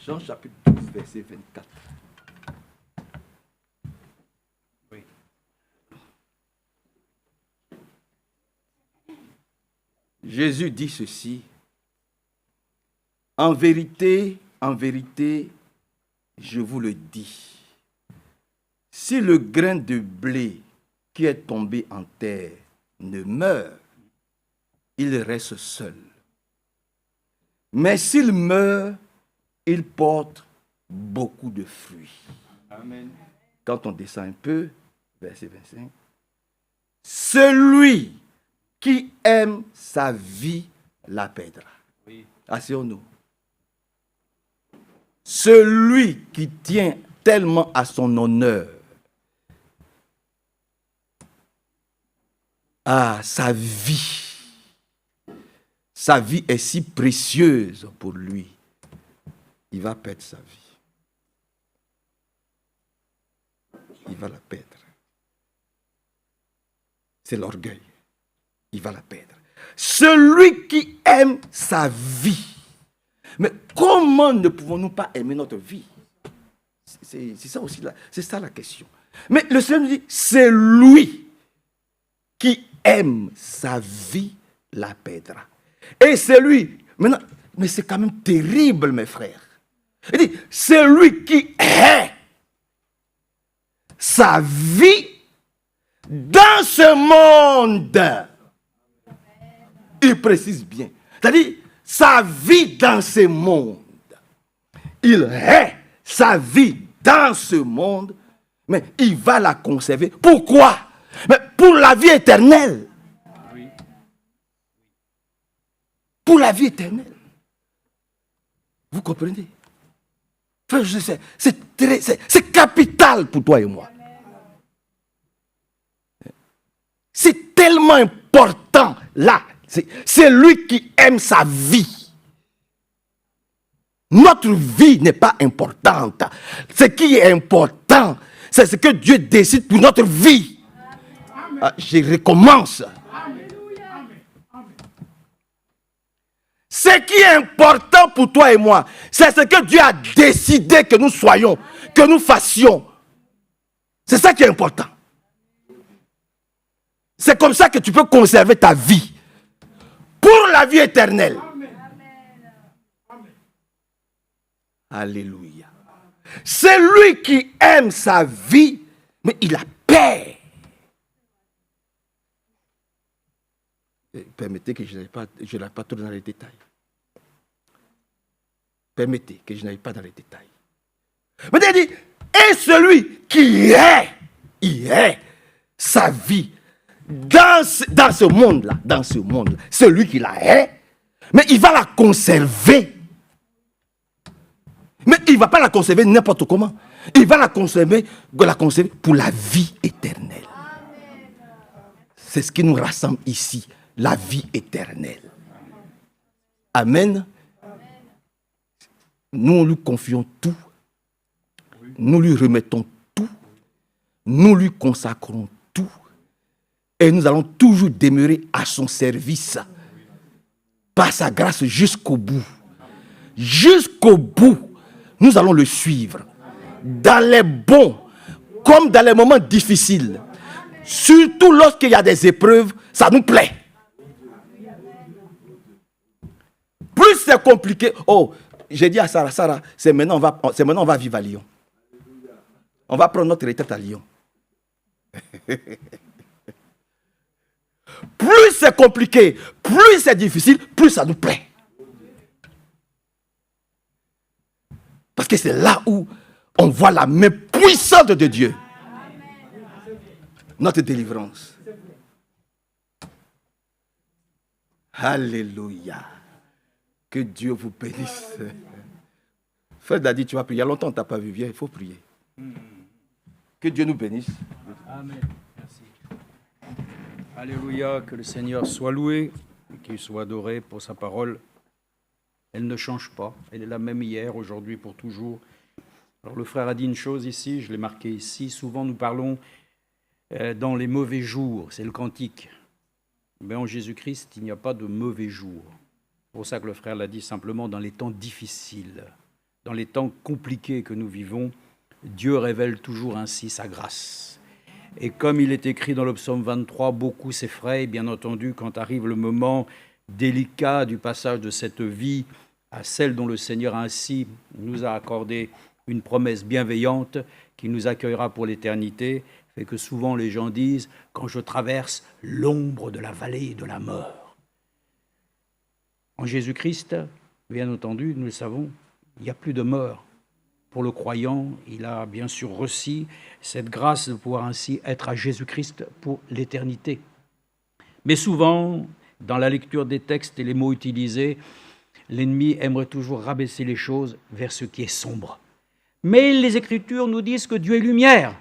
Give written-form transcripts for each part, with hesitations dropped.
Jean chapitre 12, verset 24. Oui. Jésus dit ceci. En vérité, je vous le dis. Si le grain de blé qui est tombé en terre ne meurt, il reste seul. Mais s'il meurt, il porte beaucoup de fruits. Amen. Quand on descend un peu, verset 25. Celui qui aime sa vie la perdra. Oui. Asseyons-nous. Celui qui tient tellement à son honneur, à sa vie est si précieuse pour lui, il va perdre sa vie. Il va la perdre. C'est l'orgueil. Il va la perdre. Celui qui aime sa vie. Mais comment ne pouvons-nous pas aimer notre vie? C'est ça aussi, c'est ça la question. Mais le Seigneur nous dit, c'est lui qui aime sa vie la perdra. Et c'est lui, maintenant, mais c'est quand même terrible, mes frères. Il dit, c'est lui qui hait sa vie dans ce monde. Il précise bien. C'est-à-dire, sa vie dans ce monde. Il hait sa vie dans ce monde, mais il va la conserver. Pourquoi? Mais pour la vie éternelle. Pour la vie éternelle. Vous comprenez? C'est capital pour toi et moi. C'est tellement important là. C'est lui qui aime sa vie. Notre vie n'est pas importante. Ce qui est important, c'est ce que Dieu décide pour notre vie. Je recommence. Ce qui est important pour toi et moi, c'est ce que Dieu a décidé que nous soyons, que nous fassions. C'est ça qui est important. C'est comme ça que tu peux conserver ta vie. Pour la vie éternelle. Amen. Alléluia. C'est lui qui aime sa vie, mais il a peur. Permettez que je n'aille pas trop dans les détails. Permettez que je n'aille pas dans les détails. Mais il dit, et celui qui hait sa vie dans ce monde-là, celui qui la hait, mais il va la conserver. Mais il ne va pas la conserver n'importe comment. Il va la conserver pour la vie éternelle. C'est ce qui nous rassemble ici. La vie éternelle. Amen. Nous lui confions tout. Nous lui remettons tout. Nous lui consacrons tout. Et nous allons toujours demeurer à son service. Par sa grâce jusqu'au bout. Jusqu'au bout. Nous allons le suivre. Dans les bons comme dans les moments difficiles. Surtout lorsqu'il y a des épreuves, ça nous plaît. Plus c'est compliqué. Oh, j'ai dit à Sarah, c'est maintenant on va vivre à Lyon. On va prendre notre retraite à Lyon. Plus c'est compliqué, plus c'est difficile, plus ça nous plaît. Parce que c'est là où on voit la main puissante de Dieu. Notre délivrance. Alléluia. Que Dieu vous bénisse. Frère Dadi, tu vas prier. Il y a longtemps qu'on ne t'a pas vu. Viens, il faut prier. Que Dieu nous bénisse. Amen. Merci. Alléluia. Que le Seigneur soit loué et qu'il soit adoré pour sa parole. Elle ne change pas. Elle est la même hier, aujourd'hui, pour toujours. Alors le frère a dit une chose ici, je l'ai marqué ici. Souvent nous parlons dans les mauvais jours. C'est le cantique. Mais en Jésus-Christ, il n'y a pas de mauvais jours. C'est pour ça que le frère l'a dit simplement dans les temps difficiles. dans les temps compliqués que nous vivons, Dieu révèle toujours ainsi sa grâce. Et comme il est écrit dans le psaume 23, beaucoup s'effraient, bien entendu, quand arrive le moment délicat du passage de cette vie à celle dont le Seigneur ainsi nous a accordé une promesse bienveillante qui nous accueillera pour l'éternité, fait que souvent les gens disent « quand je traverse l'ombre de la vallée de la mort ». En Jésus-Christ, bien entendu, nous le savons, il n'y a plus de mort. Pour le croyant, il a bien sûr reçu cette grâce de pouvoir ainsi être à Jésus-Christ pour l'éternité. Mais souvent, dans la lecture des textes et les mots utilisés, l'ennemi aimerait toujours rabaisser les choses vers ce qui est sombre. Mais les Écritures nous disent que Dieu est lumière.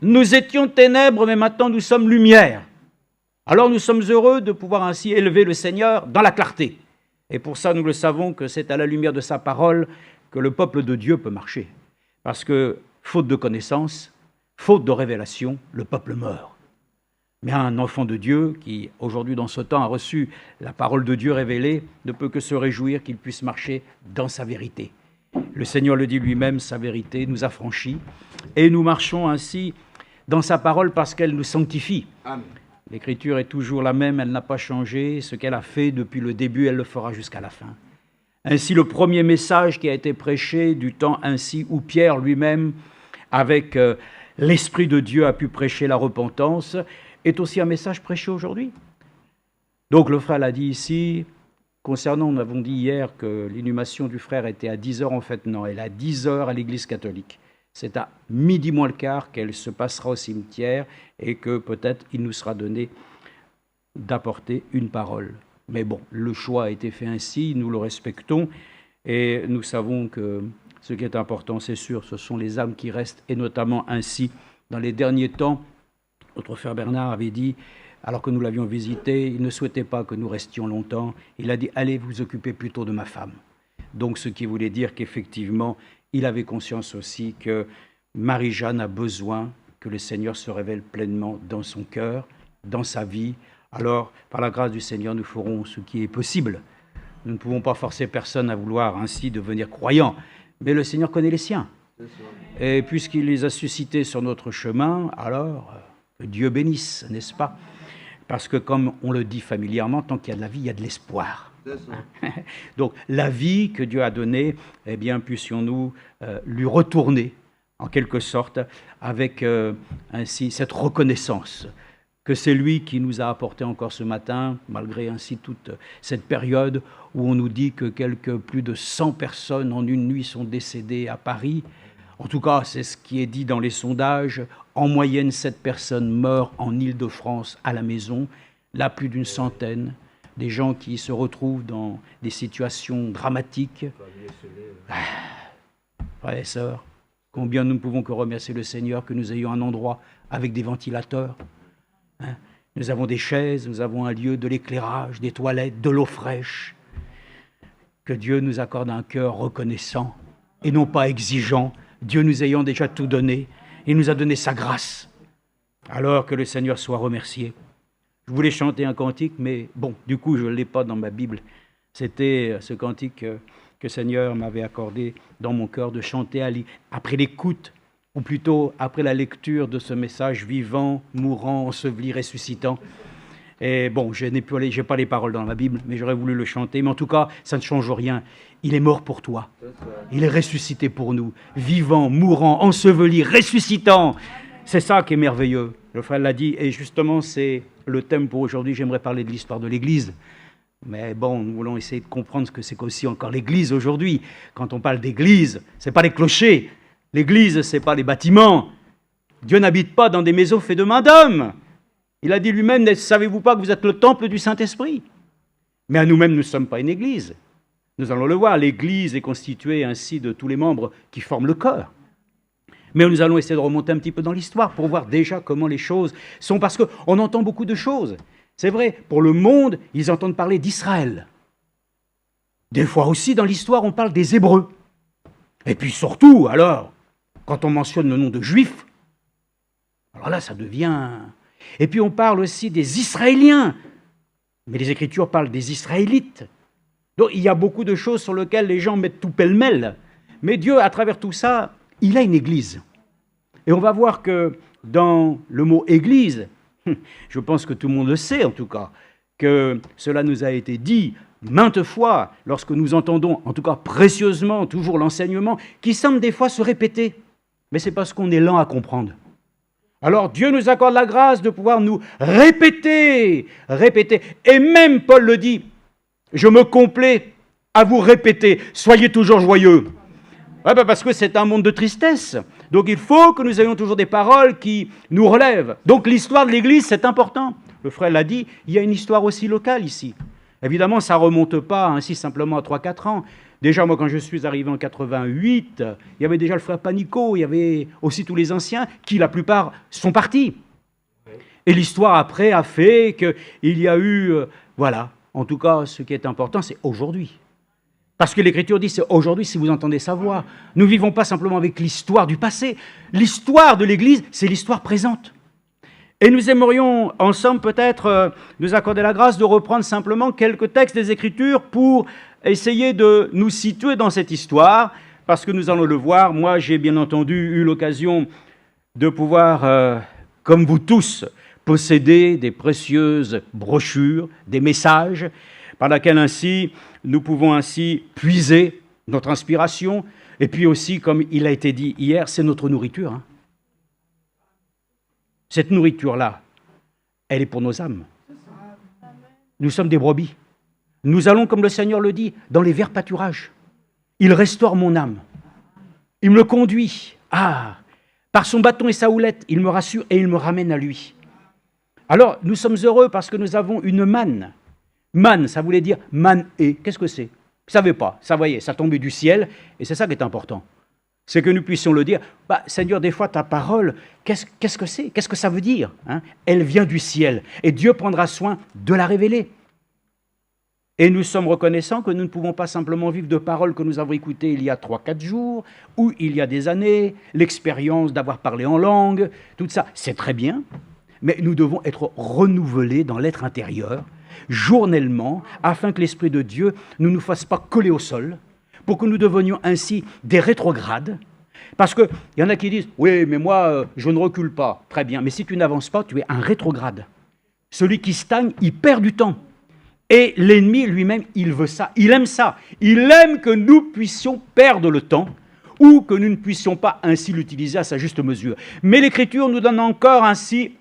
Nous étions ténèbres, mais maintenant nous sommes lumière. Alors nous sommes heureux de pouvoir ainsi élever le Seigneur dans la clarté. Et pour ça, nous le savons que c'est à la lumière de sa parole que le peuple de Dieu peut marcher. Parce que, faute de connaissance, faute de révélation, le peuple meurt. Mais un enfant de Dieu qui, aujourd'hui dans ce temps, a reçu la parole de Dieu révélée, ne peut que se réjouir qu'il puisse marcher dans sa vérité. Le Seigneur le dit lui-même, sa vérité nous affranchit, et nous marchons ainsi dans sa parole parce qu'elle nous sanctifie. Amen. L'Écriture est toujours la même, elle n'a pas changé. Ce qu'elle a fait depuis le début, elle le fera jusqu'à la fin. Ainsi, le premier message qui a été prêché du temps ainsi où Pierre lui-même, avec l'Esprit de Dieu, a pu prêcher la repentance, est aussi un message prêché aujourd'hui. Donc le frère l'a dit ici, concernant, nous avons dit hier que l'inhumation du frère était à 10h, en fait non, elle est à 10h à l'église catholique. C'est à midi moins le quart qu'elle se passera au cimetière et que peut-être il nous sera donné d'apporter une parole. Mais bon, le choix a été fait ainsi, nous le respectons et nous savons que ce qui est important, c'est sûr, ce sont les âmes qui restent et notamment ainsi, dans les derniers temps, notre frère Bernard avait dit, alors que nous l'avions visité, il ne souhaitait pas que nous restions longtemps, il a dit « allez vous occuper plutôt de ma femme ». Donc ce qui voulait dire qu'effectivement, il avait conscience aussi que Marie-Jeanne a besoin que le Seigneur se révèle pleinement dans son cœur, dans sa vie. Alors, par la grâce du Seigneur, nous ferons ce qui est possible. Nous ne pouvons pas forcer personne à vouloir ainsi devenir croyant, mais le Seigneur connaît les siens. Et puisqu'il les a suscités sur notre chemin, alors que Dieu bénisse, n'est-ce pas? Parce que comme on le dit familièrement, tant qu'il y a de la vie, il y a de l'espoir. Donc la vie que Dieu a donnée, eh bien puissions-nous lui retourner en quelque sorte avec ainsi cette reconnaissance que c'est lui qui nous a apporté encore ce matin, malgré ainsi toute cette période où on nous dit que plus de 100 personnes en une nuit sont décédées à Paris. En tout cas, c'est ce qui est dit dans les sondages. En moyenne, 7 personnes meurent en Île-de-France à la maison, là plus d'une centaine. Des gens qui se retrouvent dans des situations dramatiques. Frères et sœurs, combien nous ne pouvons que remercier le Seigneur que nous ayons un endroit avec des ventilateurs. Nous avons des chaises, nous avons un lieu, de l'éclairage, des toilettes, de l'eau fraîche. Que Dieu nous accorde un cœur reconnaissant et non pas exigeant. Dieu nous ayant déjà tout donné, il nous a donné sa grâce. Alors que le Seigneur soit remercié. Je voulais chanter un cantique, mais bon, du coup, je ne l'ai pas dans ma Bible. C'était ce cantique que le Seigneur m'avait accordé dans mon cœur de chanter après l'écoute, ou plutôt après la lecture de ce message vivant, mourant, enseveli, ressuscitant. Et bon, je n'ai pas les paroles dans ma Bible, mais j'aurais voulu le chanter. Mais en tout cas, ça ne change rien. Il est mort pour toi. Il est ressuscité pour nous. Vivant, mourant, enseveli, ressuscitant. C'est ça qui est merveilleux. Le frère l'a dit, et justement, c'est le thème pour aujourd'hui. J'aimerais parler de l'histoire de l'Église. Mais bon, nous voulons essayer de comprendre ce que c'est aussi encore l'Église aujourd'hui. Quand on parle d'Église, ce n'est pas les clochers. L'Église, ce n'est pas les bâtiments. Dieu n'habite pas dans des maisons faites de main d'homme. Il a dit lui-même, ne savez-vous pas que vous êtes le temple du Saint-Esprit? Mais à nous-mêmes, nous ne sommes pas une Église. Nous allons le voir, l'Église est constituée ainsi de tous les membres qui forment le corps. Mais nous allons essayer de remonter un petit peu dans l'histoire pour voir déjà comment les choses sont, parce qu'on entend beaucoup de choses. C'est vrai, pour le monde, ils entendent parler d'Israël. Des fois aussi, dans l'histoire, on parle des Hébreux. Et puis surtout, alors, quand on mentionne le nom de Juifs, alors là, ça devient... Et puis on parle aussi des Israéliens. Mais les Écritures parlent des Israélites. Donc il y a beaucoup de choses sur lesquelles les gens mettent tout pêle-mêle. Mais Dieu, à travers tout ça, il a une église. Et on va voir que dans le mot église, je pense que tout le monde le sait en tout cas, que cela nous a été dit maintes fois lorsque nous entendons, en tout cas précieusement, toujours l'enseignement, qui semble des fois se répéter. Mais c'est parce qu'on est lent à comprendre. Alors Dieu nous accorde la grâce de pouvoir nous répéter. Et même Paul le dit, je me complais à vous répéter, soyez toujours joyeux. Ouais, parce que c'est un monde de tristesse. Donc il faut que nous ayons toujours des paroles qui nous relèvent. Donc l'histoire de l'Église, c'est important. Le frère l'a dit, il y a une histoire aussi locale ici. Évidemment, ça ne remonte pas ainsi simplement à 3-4 ans. Déjà, moi, quand je suis arrivé en 88, il y avait déjà le frère Panico, il y avait aussi tous les anciens qui, la plupart, sont partis. Et l'histoire après a fait qu'il y a eu, voilà, en tout cas, ce qui est important, c'est aujourd'hui. Parce que l'Écriture dit, c'est aujourd'hui si vous entendez sa voix. Nous ne vivons pas simplement avec l'histoire du passé. L'histoire de l'Église, c'est l'histoire présente. Et nous aimerions ensemble peut-être nous accorder la grâce de reprendre simplement quelques textes des Écritures pour essayer de nous situer dans cette histoire, parce que nous allons le voir. Moi, j'ai bien entendu eu l'occasion de pouvoir, comme vous tous, posséder des précieuses brochures, des messages, par lesquels ainsi nous pouvons ainsi puiser notre inspiration. Et puis aussi, comme il a été dit hier, c'est notre nourriture. Hein. Cette nourriture-là, elle est pour nos âmes. Nous sommes des brebis. Nous allons, comme le Seigneur le dit, dans les verts pâturages. Il restaure mon âme. Il me conduit. Par son bâton et sa houlette, il me rassure et il me ramène à lui. Alors, nous sommes heureux parce que nous avons une manne. Manne, ça voulait dire manne et. Qu'est-ce que c'est? Vous ne savez pas. Ça, voyez, ça tombait du ciel et c'est ça qui est important. C'est que nous puissions le dire. Seigneur, des fois, ta parole, qu'est-ce que c'est? Qu'est-ce que ça veut dire, hein? Elle vient du ciel et Dieu prendra soin de la révéler. Et nous sommes reconnaissants que nous ne pouvons pas simplement vivre de paroles que nous avons écoutées il y a 3-4 jours, ou il y a des années, l'expérience d'avoir parlé en langue, tout ça, c'est très bien, mais nous devons être renouvelés dans l'être intérieur, journellement, afin que l'Esprit de Dieu ne nous fasse pas coller au sol, pour que nous devenions ainsi des rétrogrades. Parce qu'il y en a qui disent, oui, mais moi, je ne recule pas. Très bien, mais si tu n'avances pas, tu es un rétrograde. Celui qui stagne, il perd du temps. Et l'ennemi lui-même, il veut ça, il aime ça. Il aime que nous puissions perdre le temps ou que nous ne puissions pas ainsi l'utiliser à sa juste mesure. Mais l'Écriture nous donne encore ainsi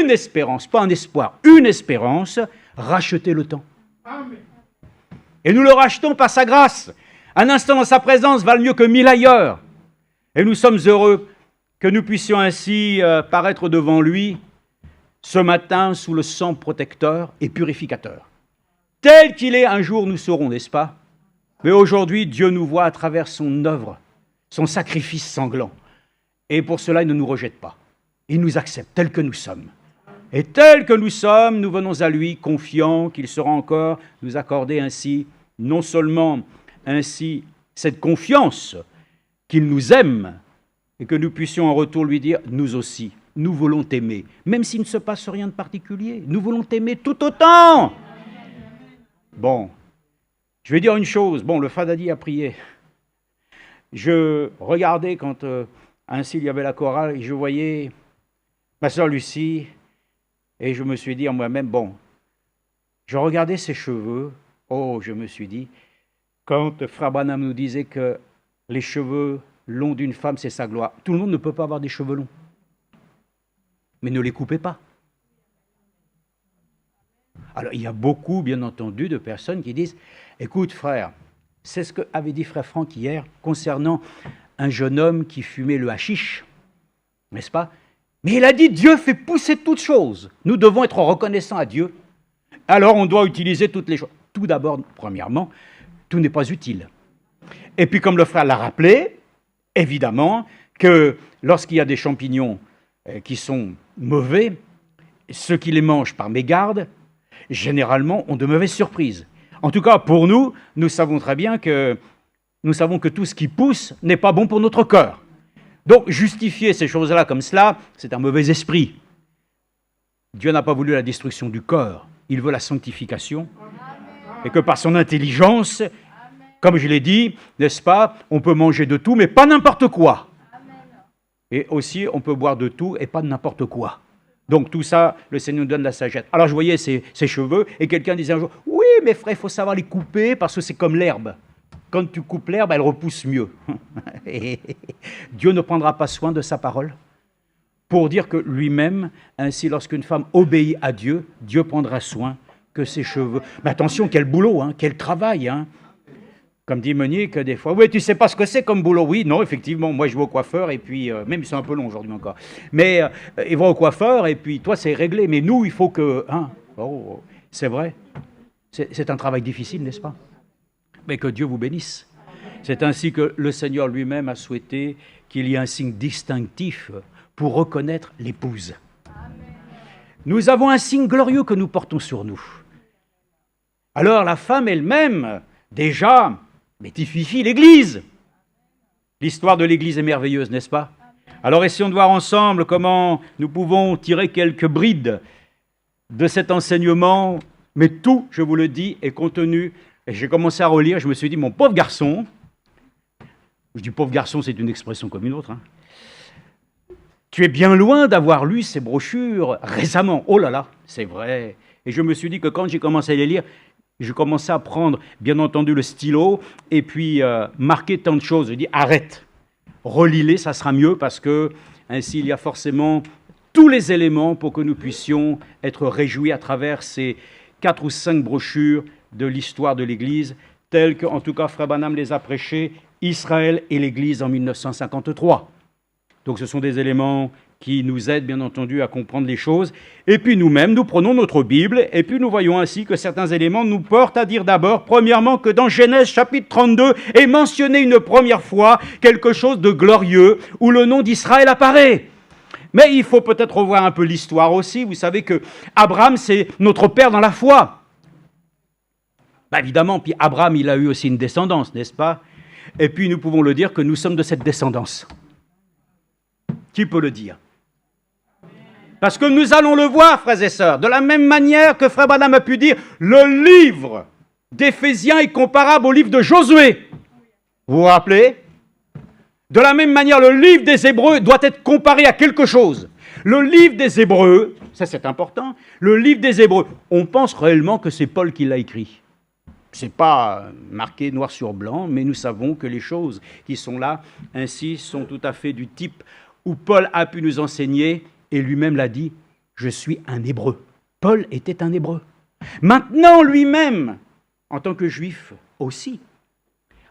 une espérance, pas un espoir, une espérance, racheter le temps. Amen. Et nous le rachetons par sa grâce. Un instant dans sa présence valent mieux que 1000 ailleurs. Et nous sommes heureux que nous puissions ainsi paraître devant lui ce matin sous le sang protecteur et purificateur. Tel qu'il est, un jour nous serons, n'est-ce pas? Mais aujourd'hui, Dieu nous voit à travers son œuvre, son sacrifice sanglant. Et pour cela, il ne nous rejette pas. Il nous accepte tels que nous sommes. Et tels que nous sommes, nous venons à lui, confiants qu'il sera encore nous accorder ainsi, non seulement ainsi cette confiance qu'il nous aime, et que nous puissions en retour lui dire, nous aussi, nous voulons t'aimer. Même s'il ne se passe rien de particulier, nous voulons t'aimer tout autant. Bon, je vais dire une chose. Bon, le Fadadi a prié. Je regardais quand ainsi il y avait la chorale et je voyais ma sœur Lucie et je me suis dit en moi-même, bon, je regardais ses cheveux. Oh, je me suis dit, quand Frère Branham nous disait que les cheveux longs d'une femme, c'est sa gloire. Tout le monde ne peut pas avoir des cheveux longs. Mais ne les coupez pas. Alors, il y a beaucoup, bien entendu, de personnes qui disent « Écoute, frère, c'est ce qu'avait dit frère Franck hier concernant un jeune homme qui fumait le hashish, n'est-ce pas? Mais il a dit « Dieu fait pousser toutes choses. Nous devons être reconnaissants à Dieu. Alors, on doit utiliser toutes les choses. Tout d'abord, premièrement, tout n'est pas utile. Et puis, comme le frère l'a rappelé, évidemment, que lorsqu'il y a des champignons qui sont mauvais, ceux qui les mangent par mégarde, généralement, ont de mauvaises surprises. En tout cas, pour nous, nous savons très bien que tout ce qui pousse n'est pas bon pour notre cœur. Donc, justifier ces choses-là comme cela, c'est un mauvais esprit. Dieu n'a pas voulu la destruction du corps, il veut la sanctification. Et que par son intelligence, Comme je l'ai dit, n'est-ce pas, on peut manger de tout, mais pas n'importe quoi. Et aussi, on peut boire de tout et pas de n'importe quoi. Donc tout ça, le Seigneur nous donne la sagesse. Alors je voyais ses cheveux, et quelqu'un disait un jour, oui, mais frère, il faut savoir les couper, parce que c'est comme l'herbe. Quand tu coupes l'herbe, elle repousse mieux. Dieu ne prendra pas soin de sa parole pour dire que lui-même, ainsi lorsqu'une femme obéit à Dieu, Dieu prendra soin que ses cheveux. Mais attention, quel boulot, hein, quel travail. Hein. Comme dit Monique, des fois, oui, tu sais pas ce que c'est comme boulot. Oui, non, effectivement, moi je vais au coiffeur, et puis, même ils sont un peu longs aujourd'hui encore. Mais ils vont au coiffeur, et puis toi c'est réglé. Mais nous, il faut que... Hein, oh, c'est vrai, c'est un travail difficile, n'est-ce pas? Mais que Dieu vous bénisse. C'est ainsi que le Seigneur lui-même a souhaité qu'il y ait un signe distinctif pour reconnaître l'épouse. Nous avons un signe glorieux que nous portons sur nous. Alors la femme elle-même, déjà, mais typifie l'Église. L'histoire de l'Église est merveilleuse, n'est-ce pas? Alors essayons de voir ensemble comment nous pouvons tirer quelques brides de cet enseignement, mais tout, je vous le dis, est contenu. Et j'ai commencé à relire, je me suis dit, mon pauvre garçon, je dis pauvre garçon, c'est une expression comme une autre, hein. Tu es bien loin d'avoir lu ces brochures récemment. Oh là là, c'est vrai. Et je me suis dit que quand j'ai commencé à les lire, je commençais à prendre, bien entendu, le stylo et puis marquer tant de choses. Je dis, arrête, relis-les, ça sera mieux parce que ainsi il y a forcément tous les éléments pour que nous puissions être réjouis à travers ces 4 ou 5 brochures de l'histoire de l'Église, telles que, en tout cas, Frère Branham les a prêchées, Israël et l'Église en 1953. Donc ce sont des éléments qui nous aident, bien entendu, à comprendre les choses. Et puis nous-mêmes, nous prenons notre Bible, et puis nous voyons ainsi que certains éléments nous portent à dire d'abord, premièrement, que dans Genèse chapitre 32 est mentionné une première fois quelque chose de glorieux, où le nom d'Israël apparaît. Mais il faut peut-être revoir un peu l'histoire aussi. Vous savez que Abraham, c'est notre père dans la foi. Ben évidemment, puis Abraham, il a eu aussi une descendance, n'est-ce pas? Et puis nous pouvons le dire que nous sommes de cette descendance. Qui peut le dire? Parce que nous allons le voir, frères et sœurs, de la même manière que Frère Branham a pu dire, le livre d'Éphésiens est comparable au livre de Josué. Vous vous rappelez? De la même manière, le livre des Hébreux doit être comparé à quelque chose. Le livre des Hébreux, ça c'est important, le livre des Hébreux, on pense réellement que c'est Paul qui l'a écrit. Ce n'est pas marqué noir sur blanc, mais nous savons que les choses qui sont là, ainsi, sont tout à fait du type où Paul a pu nous enseigner, et lui-même l'a dit, je suis un Hébreu. Paul était un Hébreu. Maintenant, lui-même, en tant que Juif aussi,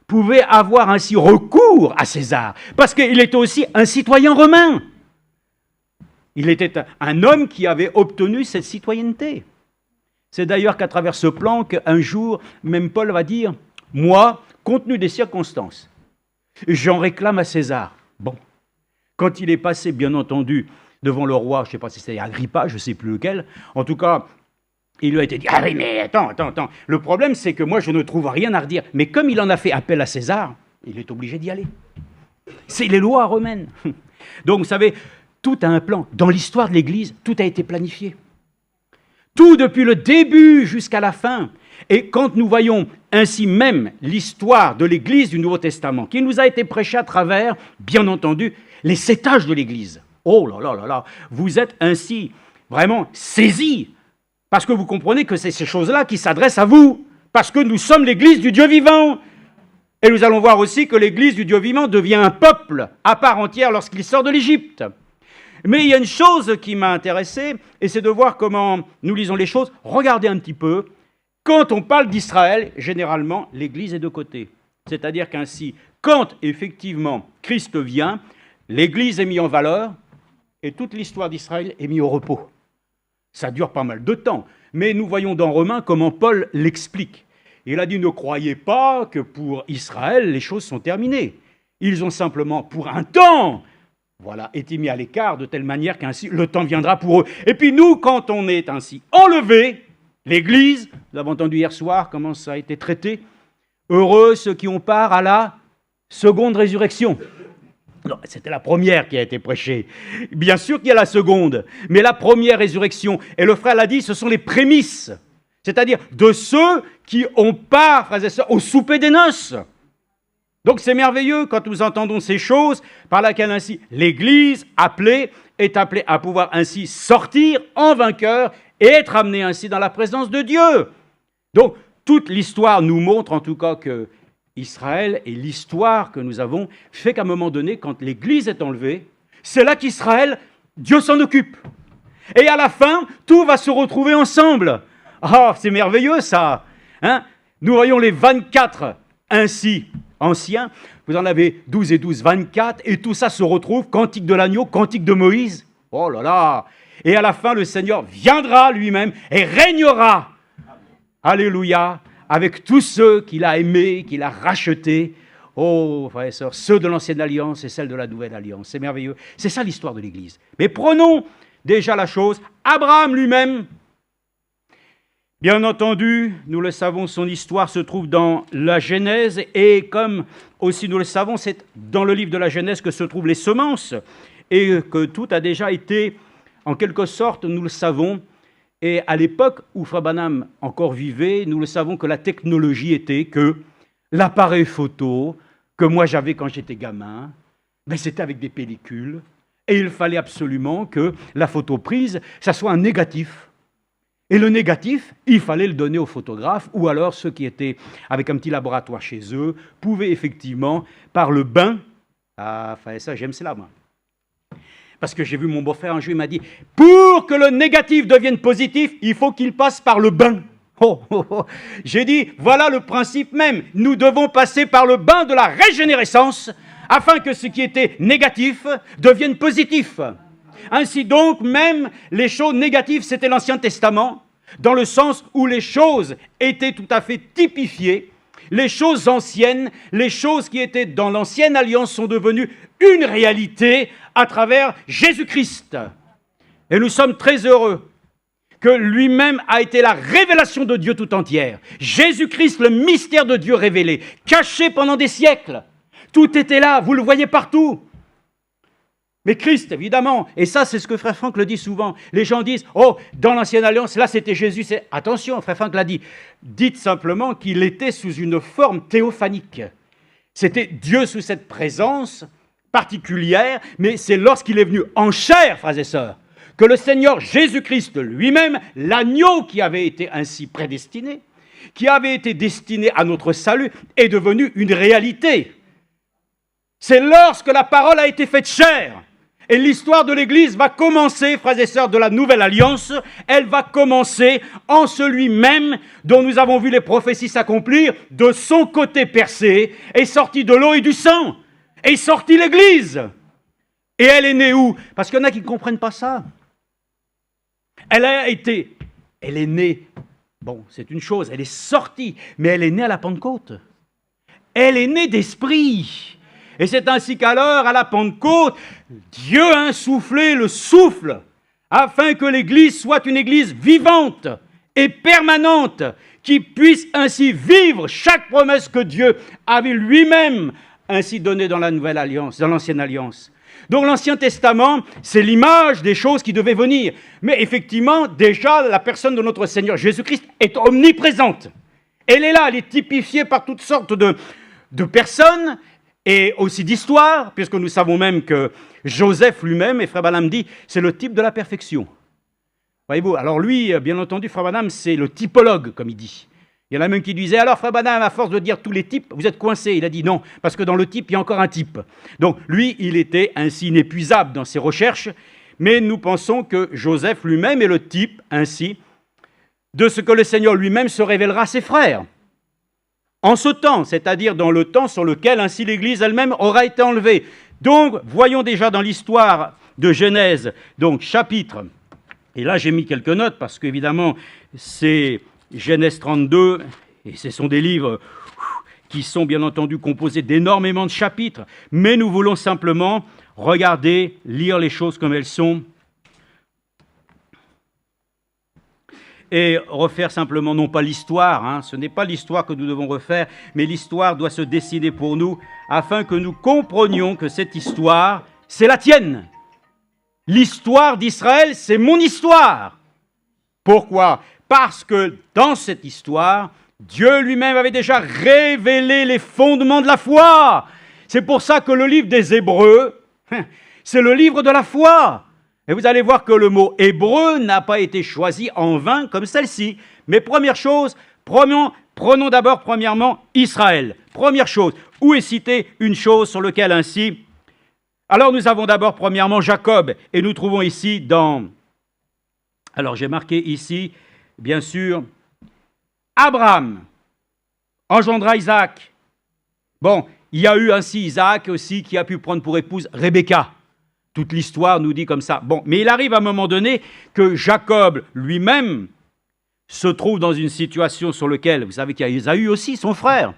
pouvait avoir ainsi recours à César, parce qu'il était aussi un citoyen romain. Il était un homme qui avait obtenu cette citoyenneté. C'est d'ailleurs qu'à travers ce plan qu'un jour, même Paul va dire, moi, compte tenu des circonstances, j'en réclame à César. Bon. Quand il est passé, bien entendu, devant le roi, je ne sais pas si c'était Agrippa, je ne sais plus lequel, en tout cas, il lui a été dit, ah oui, mais attends, le problème c'est que moi je ne trouve rien à redire. Mais comme il en a fait appel à César, il est obligé d'y aller. C'est les lois romaines. Donc vous savez, tout a un plan. Dans l'histoire de l'Église, tout a été planifié. Tout depuis le début jusqu'à la fin. Et quand nous voyons ainsi même l'histoire de l'Église du Nouveau Testament, qui nous a été prêchée à travers, bien entendu, les 7 âges de l'Église. Oh là là là là, vous êtes ainsi vraiment saisis, parce que vous comprenez que c'est ces choses-là qui s'adressent à vous, parce que nous sommes l'Église du Dieu vivant. Et nous allons voir aussi que l'Église du Dieu vivant devient un peuple à part entière lorsqu'il sort de l'Égypte. Mais il y a une chose qui m'a intéressé, et c'est de voir comment nous lisons les choses. Regardez un petit peu. Quand on parle d'Israël, généralement, l'Église est de côté. C'est-à-dire qu'ainsi, quand effectivement Christ vient, l'Église est mise en valeur, et toute l'histoire d'Israël est mise au repos. Ça dure pas mal de temps. Mais nous voyons dans Romains comment Paul l'explique. Il a dit, ne croyez pas que pour Israël, les choses sont terminées. Ils ont simplement, pour un temps, voilà, été mis à l'écart de telle manière qu'ainsi le temps viendra pour eux. Et puis nous, quand on est ainsi enlevé, l'Église, nous avons entendu hier soir comment ça a été traité, heureux ceux qui ont part à la seconde résurrection. Non, c'était la première qui a été prêchée. Bien sûr qu'il y a la seconde, mais la première résurrection, et le frère l'a dit, ce sont les prémices. c'est-à-dire de ceux qui ont part, frères et sœurs, au souper des noces. Donc c'est merveilleux quand nous entendons ces choses, par laquelle ainsi l'Église est appelée à pouvoir ainsi sortir en vainqueur et être amenée ainsi dans la présence de Dieu. Donc toute l'histoire nous montre en tout cas que Israël et l'histoire que nous avons fait qu'à un moment donné, quand l'Église est enlevée, c'est là qu'Israël, Dieu s'en occupe. Et à la fin, tout va se retrouver ensemble. Ah, c'est merveilleux ça, hein? Nous voyons les 24 ainsi anciens, vous en avez 12 et 12, 24, et tout ça se retrouve, cantique de l'agneau, cantique de Moïse. Oh là là! Et à la fin, le Seigneur viendra lui-même et régnera. Alléluia! Avec tous ceux qu'il a aimés, qu'il a rachetés. Oh, frères et sœurs, ceux de l'ancienne alliance et celles de la nouvelle alliance. C'est merveilleux. C'est ça l'histoire de l'Église. Mais prenons déjà la chose. Abraham lui-même, bien entendu, nous le savons, son histoire se trouve dans la Genèse, et comme aussi nous le savons, c'est dans le livre de la Genèse que se trouvent les semences, et que tout a déjà été, en quelque sorte, nous le savons, et à l'époque où Frère Branham encore vivait, nous le savons que la technologie était que l'appareil photo que moi j'avais quand j'étais gamin, ben c'était avec des pellicules, et il fallait absolument que la photo prise, ça soit un négatif. Et le négatif, il fallait le donner au photographe, ou alors ceux qui étaient avec un petit laboratoire chez eux pouvaient effectivement, par le bain, enfin ça j'aime cela moi, parce que j'ai vu mon beau-frère un jour, il m'a dit, pour que le négatif devienne positif, il faut qu'il passe par le bain. Oh, oh, oh. J'ai dit, voilà le principe même, nous devons passer par le bain de la régénérescence, afin que ce qui était négatif devienne positif. Ainsi donc, même les choses négatives, c'était l'Ancien Testament, dans le sens où les choses étaient tout à fait typifiées. Les choses anciennes, les choses qui étaient dans l'Ancienne Alliance sont devenues une réalité à travers Jésus-Christ. Et nous sommes très heureux que lui-même a été la révélation de Dieu tout entière. Jésus-Christ, le mystère de Dieu révélé, caché pendant des siècles. Tout était là, vous le voyez partout. Mais Christ, évidemment, et ça c'est ce que Frère Franck le dit souvent, les gens disent, oh, dans l'Ancienne Alliance, là c'était Jésus, attention, Frère Franck l'a dit, dites simplement qu'il était sous une forme théophanique. C'était Dieu sous cette présence particulière, mais c'est lorsqu'il est venu en chair, frères et sœurs, que le Seigneur Jésus-Christ lui-même, l'agneau qui avait été ainsi prédestiné, qui avait été destiné à notre salut, est devenu une réalité. C'est lorsque la parole a été faite chair. Et l'histoire de l'Église va commencer, frères et sœurs de la Nouvelle Alliance, elle va commencer en celui-même dont nous avons vu les prophéties s'accomplir, de son côté percé, est sorti de l'eau et du sang, est sortie l'Église. Et elle est née où? Parce qu'il y en a qui ne comprennent pas ça. Elle est née, bon, c'est une chose, elle est sortie, mais elle est née à la Pentecôte. Elle est née d'esprit. Et c'est ainsi qu'alors, à la Pentecôte, Dieu a insoufflé le souffle, afin que l'Église soit une Église vivante et permanente, qui puisse ainsi vivre chaque promesse que Dieu avait lui-même ainsi donnée dans la Nouvelle Alliance, dans l'Ancienne Alliance. Donc l'Ancien Testament, c'est l'image des choses qui devaient venir. Mais effectivement, déjà, la personne de notre Seigneur Jésus-Christ est omniprésente. Elle est là, elle est typifiée par toutes sortes de personnes, et aussi d'histoire, puisque nous savons même que Joseph lui-même, et Frère Branham dit, c'est le type de la perfection. Voyez-vous, alors lui, bien entendu, Frère Branham, c'est le typologue, comme il dit. Il y en a même qui disaient, alors Frère Branham, à force de dire tous les types, vous êtes coincé. Il a dit non, parce que dans le type, il y a encore un type. Donc lui, il était ainsi inépuisable dans ses recherches, mais nous pensons que Joseph lui-même est le type, ainsi, de ce que le Seigneur lui-même se révélera à ses frères. En ce temps, c'est-à-dire dans le temps sur lequel ainsi l'Église elle-même aura été enlevée. Donc, voyons déjà dans l'histoire de Genèse, donc chapitre, et là j'ai mis quelques notes parce qu'évidemment c'est Genèse 32, et ce sont des livres qui sont bien entendu composés d'énormément de chapitres, mais nous voulons simplement regarder, lire les choses comme elles sont, et refaire simplement, non pas l'histoire, ce n'est pas l'histoire que nous devons refaire, mais l'histoire doit se dessiner pour nous, afin que nous comprenions que cette histoire, c'est la tienne. L'histoire d'Israël, c'est mon histoire. Pourquoi ? Parce que dans cette histoire, Dieu lui-même avait déjà révélé les fondements de la foi. C'est pour ça que le livre des Hébreux, c'est le livre de la foi. Et vous allez voir que le mot hébreu n'a pas été choisi en vain comme celle-ci. Mais première chose, prenons d'abord premièrement Israël. Première chose, où est citée une chose sur laquelle ainsi... Alors nous avons d'abord premièrement Jacob, et nous trouvons ici dans... Alors j'ai marqué ici, bien sûr, Abraham engendra Isaac. Bon, il y a eu ainsi Isaac aussi qui a pu prendre pour épouse Rebecca. Toute l'histoire nous dit comme ça. Bon, mais il arrive à un moment donné que Jacob lui-même se trouve dans une situation sur laquelle, vous savez qu'il y a Ésaü aussi, son frère.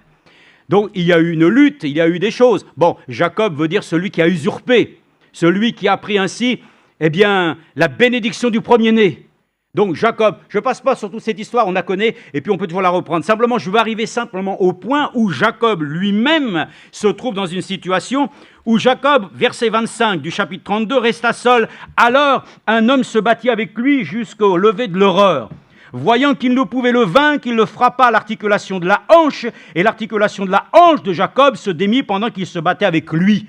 Donc il y a eu une lutte, il y a eu des choses. Bon, Jacob veut dire celui qui a usurpé, celui qui a pris ainsi, eh bien, la bénédiction du premier-né. Donc Jacob, je ne passe pas sur toute cette histoire, on la connaît, et puis on peut toujours la reprendre. Simplement, je veux arriver simplement au point où Jacob lui-même se trouve dans une situation où Jacob, verset 25 du chapitre 32, resta seul. Alors un homme se battit avec lui jusqu'au lever de l'aurore. Voyant qu'il ne pouvait le vaincre, il le frappa à l'articulation de la hanche, et l'articulation de la hanche de Jacob se démit pendant qu'il se battait avec lui.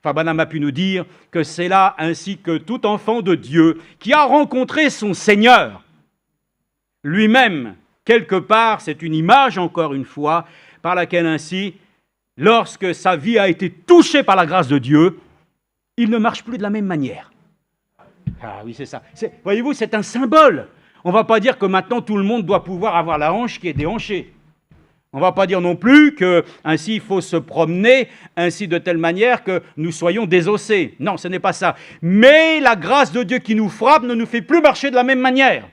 Fabana a pu nous dire que c'est là ainsi que tout enfant de Dieu qui a rencontré son Seigneur. Lui-même, quelque part, c'est une image, encore une fois, par laquelle ainsi, lorsque sa vie a été touchée par la grâce de Dieu, il ne marche plus de la même manière. Ah oui, c'est ça. Voyez-vous, c'est un symbole. On ne va pas dire que maintenant tout le monde doit pouvoir avoir la hanche qui est déhanchée. On ne va pas dire non plus qu'ainsi il faut se promener ainsi de telle manière que nous soyons désossés. Non, ce n'est pas ça. Mais la grâce de Dieu qui nous frappe ne nous fait plus marcher de la même manière.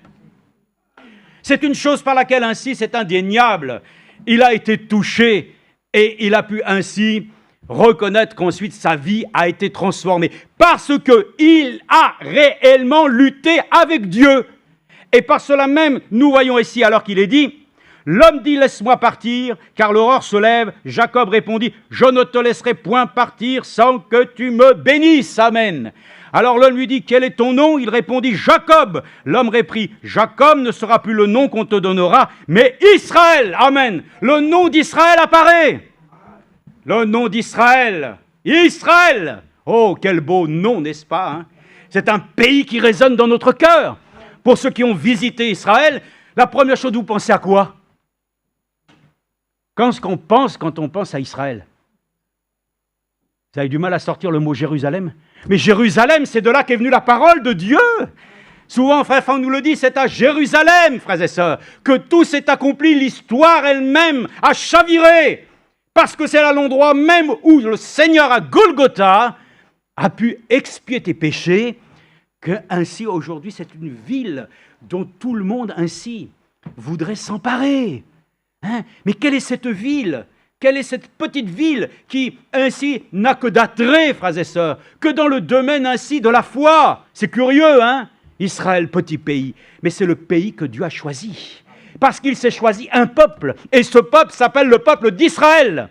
C'est une chose par laquelle ainsi c'est indéniable. Il a été touché et il a pu ainsi reconnaître qu'ensuite sa vie a été transformée parce qu'il a réellement lutté avec Dieu. Et par cela même, nous voyons ici alors qu'il est dit, l'homme dit, laisse-moi partir, car l'aurore se lève. Jacob répondit, je ne te laisserai point partir sans que tu me bénisses. Amen. Alors l'homme lui dit, quel est ton nom? Il répondit, Jacob. L'homme reprit, Jacob ne sera plus le nom qu'on te donnera, mais Israël. Amen. Le nom d'Israël apparaît. Le nom d'Israël. Israël. Oh, quel beau nom, n'est-ce pas, hein? C'est un pays qui résonne dans notre cœur. Pour ceux qui ont visité Israël, la première chose, vous pensez à quoi? Quand on pense à Israël, vous avez du mal à sortir le mot Jérusalem. Mais Jérusalem, c'est de là qu'est venue la parole de Dieu. Souvent, frère Franck nous le dit, c'est à Jérusalem, frères et sœurs, que tout s'est accompli. L'histoire elle-même a chaviré. Parce que c'est là l'endroit même où le Seigneur à Golgotha a pu expier tes péchés, qu'ainsi aujourd'hui c'est une ville dont tout le monde ainsi voudrait s'emparer. Hein? Mais quelle est cette ville? Quelle est cette petite ville qui ainsi n'a que d'attrait, frères et sœurs, que dans le domaine ainsi de la foi? C'est curieux, hein? Israël, petit pays, mais c'est le pays que Dieu a choisi. Parce qu'il s'est choisi un peuple, et ce peuple s'appelle le peuple d'Israël.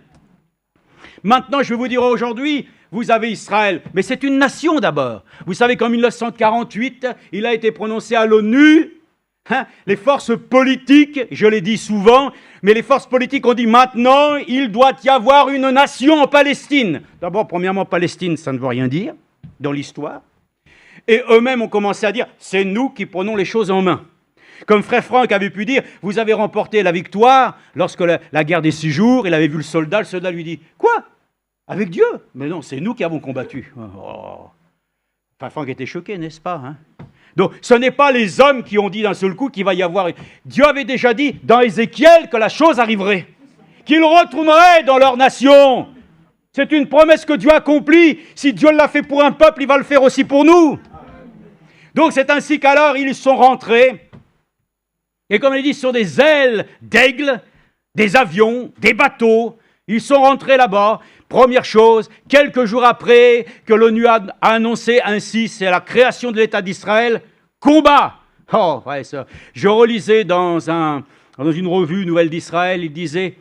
Maintenant, je vais vous dire aujourd'hui, vous avez Israël, mais c'est une nation d'abord. Vous savez qu'en 1948, il a été prononcé à l'ONU, les forces politiques, je l'ai dit souvent, mais les forces politiques ont dit maintenant, il doit y avoir une nation en Palestine. D'abord, premièrement, Palestine, ça ne veut rien dire dans l'histoire. Et eux-mêmes ont commencé à dire, c'est nous qui prenons les choses en main. Comme frère Franck avait pu dire, vous avez remporté la victoire lorsque la guerre des 6 jours, il avait vu le soldat lui dit, quoi? Avec Dieu? Mais non, c'est nous qui avons combattu. Oh. Frère Franck était choqué, n'est-ce pas, hein? Donc, ce n'est pas les hommes qui ont dit d'un seul coup qu'il va y avoir... Dieu avait déjà dit dans Ézéchiel que la chose arriverait, qu'ils retourneraient dans leur nation. C'est une promesse que Dieu accomplit. Si Dieu l'a fait pour un peuple, il va le faire aussi pour nous. Donc, c'est ainsi qu'alors, ils sont rentrés. Et comme il dit, sur des ailes d'aigle, des avions, des bateaux, ils sont rentrés là-bas. Première chose, quelques jours après que l'ONU a annoncé ainsi, c'est la création de l'État d'Israël, combat. Oh, ouais, ça. Je relisais dans une revue Nouvelle d'Israël, il disait,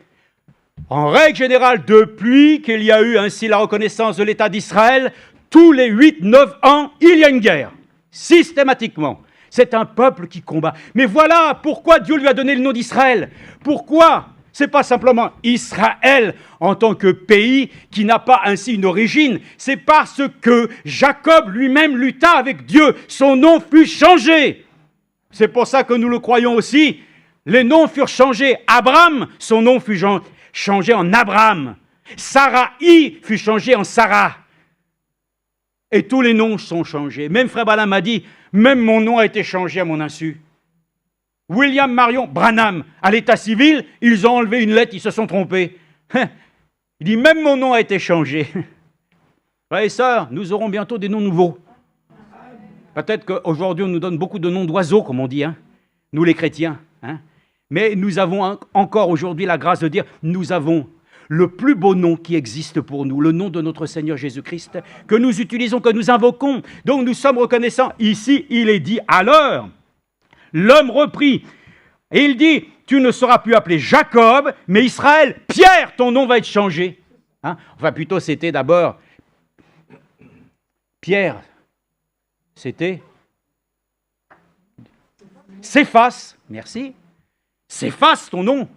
en règle générale, depuis qu'il y a eu ainsi la reconnaissance de l'État d'Israël, tous les 8-9 ans, il y a une guerre, systématiquement. C'est un peuple qui combat. Mais voilà pourquoi Dieu lui a donné le nom d'Israël. Pourquoi ? C'est pas simplement Israël en tant que pays qui n'a pas ainsi une origine. C'est parce que Jacob lui-même lutta avec Dieu. Son nom fut changé. C'est pour ça que nous le croyons aussi. Les noms furent changés. Abraham, son nom fut changé en Abraham. Sarai fut changé en Sarah. Et tous les noms sont changés. Même Frère Branham m'a dit, même mon nom a été changé à mon insu. William Marion Branham, à l'état civil, ils ont enlevé une lettre, ils se sont trompés. Il dit, même mon nom a été changé. Frères et sœurs, nous aurons bientôt des noms nouveaux. Peut-être qu'aujourd'hui, on nous donne beaucoup de noms d'oiseaux, comme on dit, hein, nous les chrétiens. Hein. Mais nous avons encore aujourd'hui la grâce de dire, nous avons le plus beau nom qui existe pour nous, le nom de notre Seigneur Jésus-Christ, que nous utilisons, que nous invoquons. Donc nous sommes reconnaissants. Ici, il est dit, alors, l'homme reprit, et il dit, tu ne seras plus appelé Jacob, mais Israël, Pierre, ton nom va être changé. Hein? Enfin, plutôt, c'était d'abord Pierre, c'était Céphas, merci, Céphas, ton nom.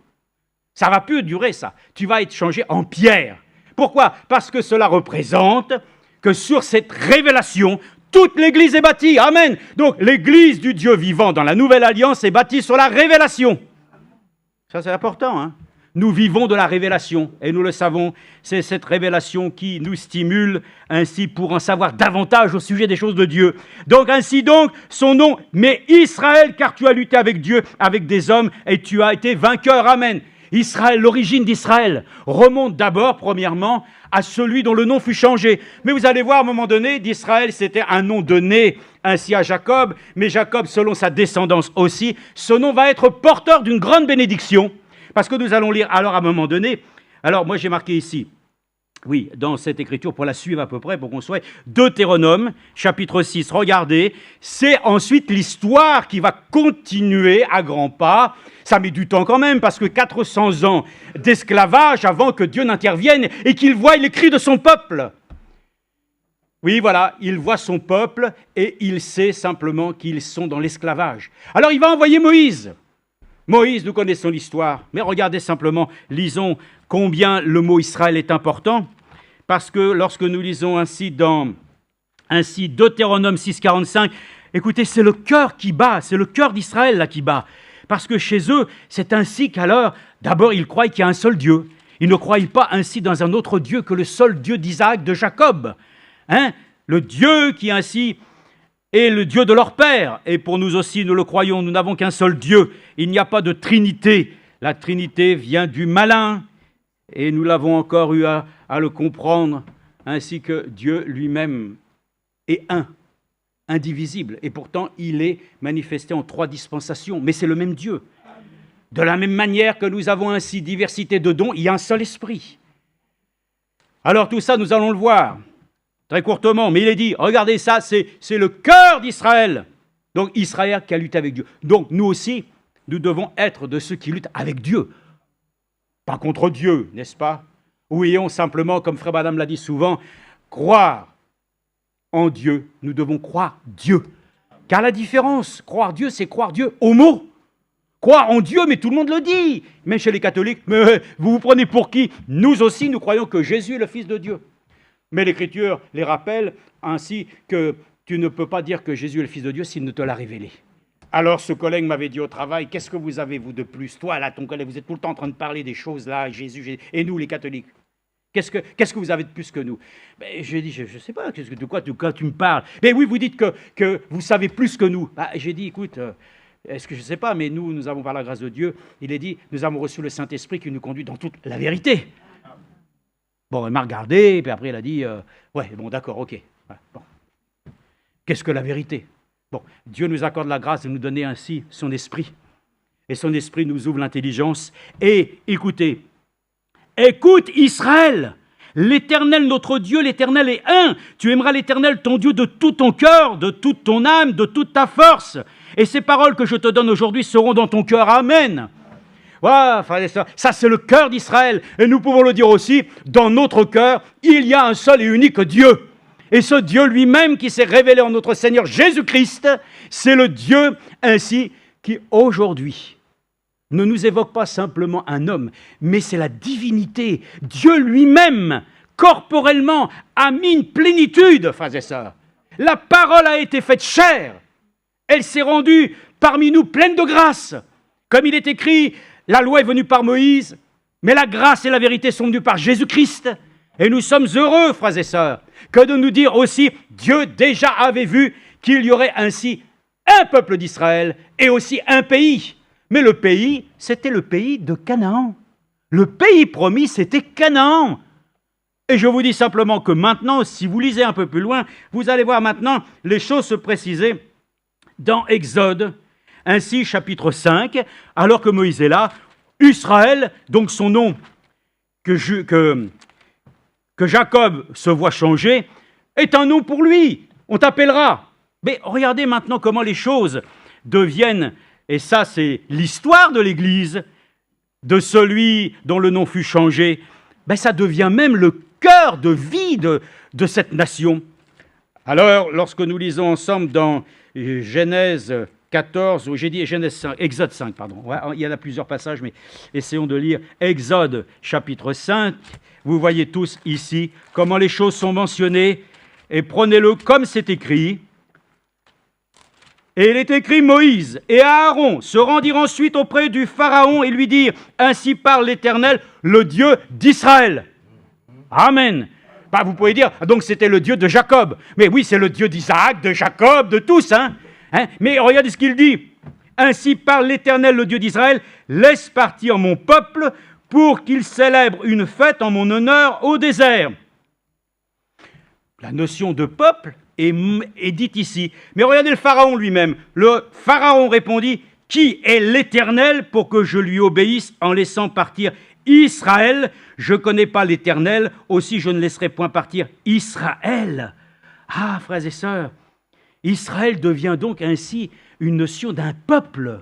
Ça ne va plus durer, ça. Tu vas être changé en Pierre. Pourquoi ? Parce que cela représente que sur cette révélation, toute l'Église est bâtie. Amen. Donc, l'Église du Dieu vivant dans la Nouvelle Alliance est bâtie sur la révélation. Ça, c'est important. Hein ? Nous vivons de la révélation. Et nous le savons, c'est cette révélation qui nous stimule ainsi pour en savoir davantage au sujet des choses de Dieu. Donc, ainsi donc, son nom, mais Israël, car tu as lutté avec Dieu, avec des hommes, et tu as été vainqueur. Amen. Israël, l'origine d'Israël remonte d'abord, premièrement, à celui dont le nom fut changé. Mais vous allez voir, à un moment donné, d'Israël, c'était un nom donné ainsi à Jacob, mais Jacob, selon sa descendance aussi, ce nom va être porteur d'une grande bénédiction, parce que nous allons lire, alors à un moment donné, alors moi j'ai marqué ici, oui, dans cette écriture, pour la suivre à peu près, pour qu'on soit, Deutéronome, chapitre 6, regardez, c'est ensuite l'histoire qui va continuer à grands pas. Ça met du temps quand même, parce que 400 ans d'esclavage avant que Dieu n'intervienne et qu'il voie les cris de son peuple. Oui, voilà, il voit son peuple et il sait simplement qu'ils sont dans l'esclavage. Alors il va envoyer Moïse. Moïse, nous connaissons l'histoire, mais regardez simplement, lisons combien le mot Israël est important, parce que lorsque nous lisons ainsi dans Deutéronome 6,45, écoutez, c'est le cœur qui bat, c'est le cœur d'Israël là qui bat, parce que chez eux, c'est ainsi qu'alors, d'abord, ils croient qu'il y a un seul Dieu. Ils ne croient pas ainsi dans un autre Dieu que le seul Dieu d'Isaac, de Jacob. Hein? Le Dieu qui ainsi est le Dieu de leur père. Et pour nous aussi, nous le croyons, nous n'avons qu'un seul Dieu. Il n'y a pas de Trinité. La Trinité vient du malin. Et nous l'avons encore eu à le comprendre, ainsi que Dieu lui-même est un, indivisible. Et pourtant, il est manifesté en 3 dispensations. Mais c'est le même Dieu. De la même manière que nous avons ainsi diversité de dons, il y a un seul esprit. Alors tout ça, nous allons le voir. Très courtement, mais il est dit, regardez ça, c'est le cœur d'Israël. Donc Israël qui a lutté avec Dieu. Donc nous aussi, nous devons être de ceux qui luttent avec Dieu. Pas contre Dieu, n'est-ce pas? Oublions simplement, comme Frère Madame l'a dit souvent, croire en Dieu. Nous devons croire Dieu. Car la différence, croire Dieu, c'est croire Dieu au mot. Croire en Dieu, mais tout le monde le dit. Même chez les catholiques, mais vous vous prenez pour qui? Nous aussi, nous croyons que Jésus est le Fils de Dieu. Mais l'Écriture les rappelle ainsi que tu ne peux pas dire que Jésus est le Fils de Dieu s'il ne te l'a révélé. Alors ce collègue m'avait dit au travail, qu'est-ce que vous avez vous de plus? Toi là, ton collègue, vous êtes tout le temps en train de parler des choses là, Jésus, et nous les catholiques. Qu'est-ce que vous avez de plus que nous? J'ai dit, je ne sais pas, de quoi tu me parles? Mais oui, vous dites que vous savez plus que nous. J'ai dit, écoute, est-ce que je ne sais pas, mais nous avons par la grâce de Dieu, il est dit, nous avons reçu le Saint-Esprit qui nous conduit dans toute la vérité. Bon, elle m'a regardé, puis après elle a dit, ouais, bon, d'accord, ok. Voilà, bon. Qu'est-ce que la vérité? Bon, Dieu nous accorde la grâce de nous donner ainsi son esprit. Et son esprit nous ouvre l'intelligence. Et écoutez, écoute Israël, l'Éternel notre Dieu, l'Éternel est un. Tu aimeras l'Éternel ton Dieu de tout ton cœur, de toute ton âme, de toute ta force. Et ces paroles que je te donne aujourd'hui seront dans ton cœur. Amen. Voilà, ça c'est le cœur d'Israël. Et nous pouvons le dire aussi, dans notre cœur, il y a un seul et unique Dieu. Et ce Dieu lui-même qui s'est révélé en notre Seigneur Jésus-Christ, c'est le Dieu ainsi qui aujourd'hui ne nous évoque pas simplement un homme, mais c'est la divinité. Dieu lui-même, corporellement, a mis une plénitude, frères et sœurs. La parole a été faite chair. Elle s'est rendue parmi nous pleine de grâce. Comme il est écrit, la loi est venue par Moïse, mais la grâce et la vérité sont venues par Jésus-Christ. Et nous sommes heureux, frères et sœurs, que de nous dire aussi, Dieu déjà avait vu qu'il y aurait ainsi un peuple d'Israël et aussi un pays. Mais le pays, c'était le pays de Canaan. Le pays promis, c'était Canaan. Et je vous dis simplement que maintenant, si vous lisez un peu plus loin, vous allez voir maintenant les choses se préciser dans Exode, ainsi chapitre 5, alors que Moïse est là, Israël, donc son nom que Jacob se voit changer, est un nom pour lui. On t'appellera. Mais regardez maintenant comment les choses deviennent, et ça c'est l'histoire de l'Église, de celui dont le nom fut changé, ça devient même le cœur de vie de cette nation. Alors, lorsque nous lisons ensemble dans Genèse 14, ou j'ai dit Genèse 5, Exode 5, pardon. Ouais, il y en a plusieurs passages, mais essayons de lire Exode chapitre 5. Vous voyez tous ici comment les choses sont mentionnées, et prenez-le comme c'est écrit. Et il est écrit, Moïse et Aaron se rendirent ensuite auprès du Pharaon et lui dirent, ainsi parle l'Éternel, le Dieu d'Israël. Amen. Vous pouvez dire, donc c'était le Dieu de Jacob. Mais oui, c'est le Dieu d'Isaac, de Jacob, de tous. Mais regardez ce qu'il dit. Ainsi parle l'Éternel, le Dieu d'Israël, laisse partir mon peuple pour qu'il célèbre une fête en mon honneur au désert. La notion de peuple est dite ici. Mais regardez le Pharaon lui-même. Le Pharaon répondit, qui est l'Éternel pour que je lui obéisse en laissant partir Israël? Je ne connais pas l'Éternel, aussi je ne laisserai point partir Israël. Ah, frères et sœurs, Israël devient donc ainsi une notion d'un peuple.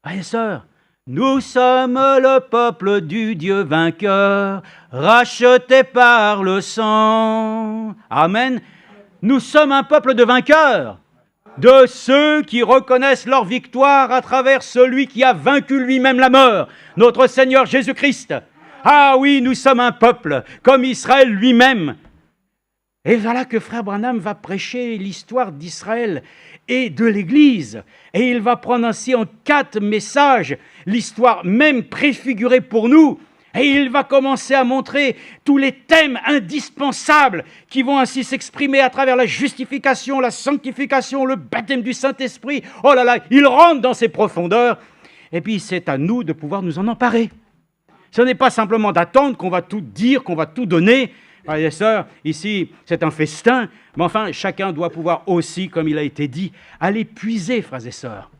Frères et sœurs, nous sommes le peuple du Dieu vainqueur, racheté par le sang. Amen. Nous sommes un peuple de vainqueurs, de ceux qui reconnaissent leur victoire à travers celui qui a vaincu lui-même la mort, notre Seigneur Jésus-Christ. Ah oui, nous sommes un peuple, comme Israël lui-même. Et voilà que Frère Branham va prêcher l'histoire d'Israël et de l'Église. Et il va prendre ainsi en 4 messages l'histoire même préfigurée pour nous. Et il va commencer à montrer tous les thèmes indispensables qui vont ainsi s'exprimer à travers la justification, la sanctification, le baptême du Saint-Esprit. Oh là là, il rentre dans ces profondeurs. Et puis c'est à nous de pouvoir nous en emparer. Ce n'est pas simplement d'attendre qu'on va tout dire, qu'on va tout donner. Frères et sœurs, ici, c'est un festin, mais enfin, chacun doit pouvoir aussi, comme il a été dit, aller puiser, frères et sœurs.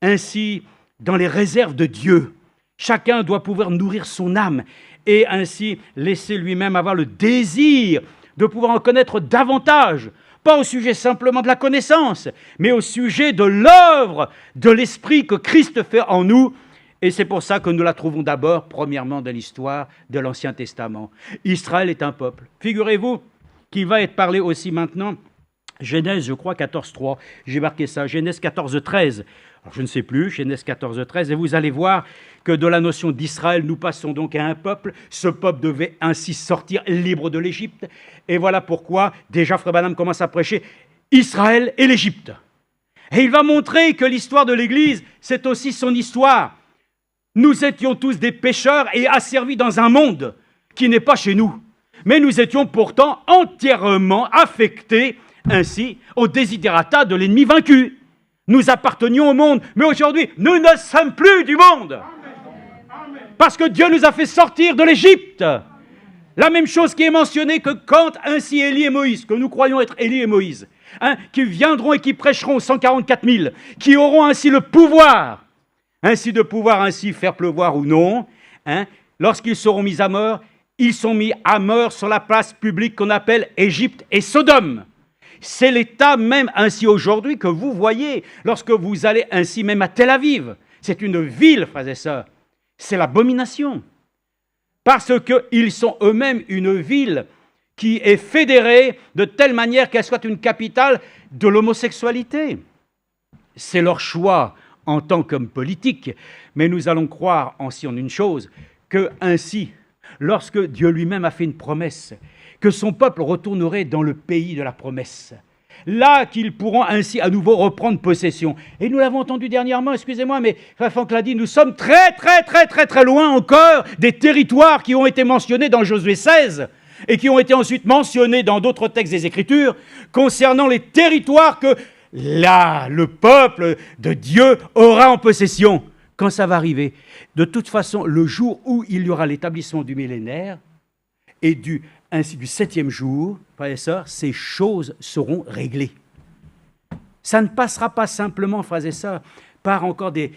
Ainsi, dans les réserves de Dieu, chacun doit pouvoir nourrir son âme et ainsi laisser lui-même avoir le désir de pouvoir en connaître davantage, pas au sujet simplement de la connaissance, mais au sujet de l'œuvre de l'Esprit que Christ fait en nous. Et c'est pour ça que nous la trouvons d'abord, premièrement, dans l'histoire de l'Ancien Testament. Israël est un peuple. Figurez-vous qu'il va être parlé aussi maintenant, Genèse, je crois, 14.3. J'ai marqué ça, Genèse 14.13. Alors, je ne sais plus, Genèse 14.13. Et vous allez voir que de la notion d'Israël, nous passons donc à un peuple. Ce peuple devait ainsi sortir libre de l'Égypte. Et voilà pourquoi, déjà, Frère Branham commence à prêcher Israël et l'Égypte. Et il va montrer que l'histoire de l'Église, c'est aussi son histoire. Nous étions tous des pécheurs et asservis dans un monde qui n'est pas chez nous. Mais nous étions pourtant entièrement affectés ainsi aux desiderata de l'ennemi vaincu. Nous appartenions au monde, mais aujourd'hui, nous ne sommes plus du monde. Parce que Dieu nous a fait sortir de l'Égypte. La même chose qui est mentionnée que quand ainsi Élie et Moïse, que nous croyons être Élie et Moïse, qui viendront et qui prêcheront 144 000, qui auront ainsi le pouvoir, ainsi de pouvoir ainsi faire pleuvoir ou non, lorsqu'ils seront mis à mort, ils sont mis à mort sur la place publique qu'on appelle Égypte et Sodome. C'est l'état même ainsi aujourd'hui que vous voyez lorsque vous allez ainsi même à Tel Aviv. C'est une ville, frères et sœurs. C'est l'abomination. Parce qu'ils sont eux-mêmes une ville qui est fédérée de telle manière qu'elle soit une capitale de l'homosexualité. C'est leur choix en tant qu'homme politique, mais nous allons croire ainsi en une chose, que ainsi, lorsque Dieu lui-même a fait une promesse, que son peuple retournerait dans le pays de la promesse, là qu'ils pourront ainsi à nouveau reprendre possession. Et nous l'avons entendu dernièrement, excusez-moi, mais Frère Franck l'a dit, nous sommes très loin encore des territoires qui ont été mentionnés dans Josué 16 et qui ont été ensuite mentionnés dans d'autres textes des Écritures concernant les territoires que là, le peuple de Dieu aura en possession. Quand ça va arriver, de toute façon, le jour où il y aura l'établissement du millénaire et ainsi du 7e jour, frères et sœurs, ces choses seront réglées. Ça ne passera pas simplement, frères et sœurs, par encore des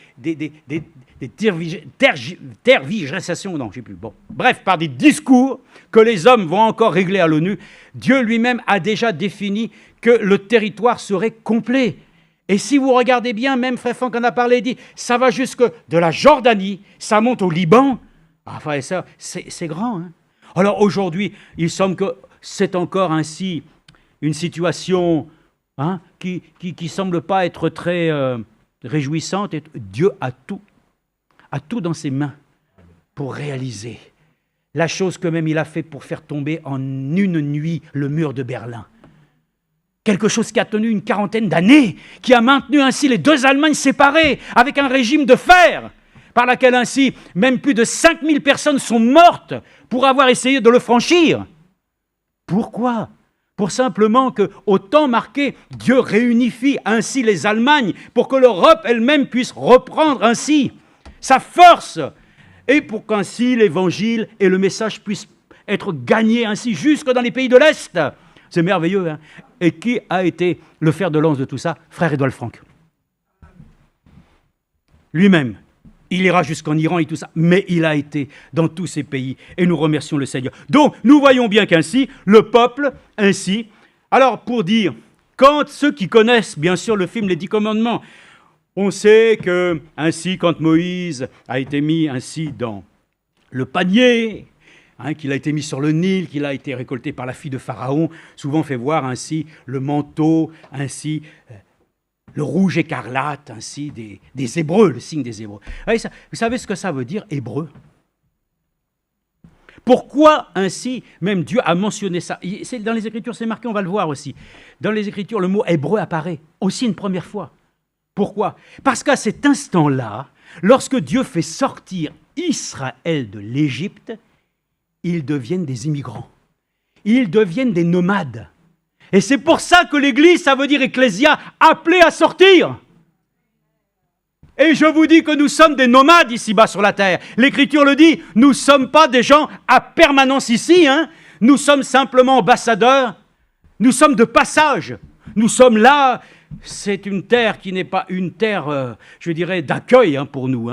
tergiversations, non, je ne sais plus. Bon, bref, par des discours que les hommes vont encore régler à l'ONU. Dieu lui-même a déjà défini que le territoire serait complet. Et si vous regardez bien, même Frère Franck en a parlé, il dit, ça va jusque de la Jordanie, ça monte au Liban. Ah, frère et sœurs, c'est grand, hein. Alors aujourd'hui, il semble que c'est encore ainsi une situation qui ne semble pas être très réjouissante. Et Dieu a tout dans ses mains pour réaliser la chose que même il a fait pour faire tomber en une nuit le mur de Berlin. Quelque chose qui a tenu une quarantaine d'années, qui a maintenu ainsi les deux Allemagnes séparées avec un régime de fer, par laquelle ainsi même plus de 5000 personnes sont mortes pour avoir essayé de le franchir. Pourquoi ? Pour simplement qu'au temps marqué, Dieu réunifie ainsi les Allemagnes pour que l'Europe elle-même puisse reprendre ainsi sa force et pour qu'ainsi l'Évangile et le message puissent être gagnés ainsi jusque dans les pays de l'Est. C'est merveilleux, hein ? Et qui a été le fer de lance de tout ça ? Frère Édouard Franck. Lui-même. Il ira jusqu'en Iran et tout ça, mais il a été dans tous ces pays et nous remercions le Seigneur. Donc, nous voyons bien qu'ainsi, le peuple, ainsi, alors pour dire, quand ceux qui connaissent bien sûr le film Les 10 Commandements, on sait que ainsi, quand Moïse a été mis ainsi dans le panier, qu'il a été mis sur le Nil, qu'il a été récolté par la fille de Pharaon, souvent fait voir ainsi le manteau, ainsi le rouge écarlate, ainsi des Hébreux, le signe des Hébreux. Vous savez ce que ça veut dire, hébreu ? Pourquoi ainsi, même Dieu a mentionné ça ? Dans les Écritures, c'est marqué, on va le voir aussi. Dans les Écritures, le mot hébreu apparaît aussi une première fois. Pourquoi ? Parce qu'à cet instant-là, lorsque Dieu fait sortir Israël de l'Égypte, ils deviennent des immigrants. Ils deviennent des nomades. Et c'est pour ça que l'Église, ça veut dire ecclésia, appelée à sortir. Et je vous dis que nous sommes des nomades ici-bas sur la terre. L'Écriture le dit, nous ne sommes pas des gens à permanence ici. Nous sommes simplement ambassadeurs. Nous sommes de passage. Nous sommes là. C'est une terre qui n'est pas une terre, je dirais, d'accueil pour nous.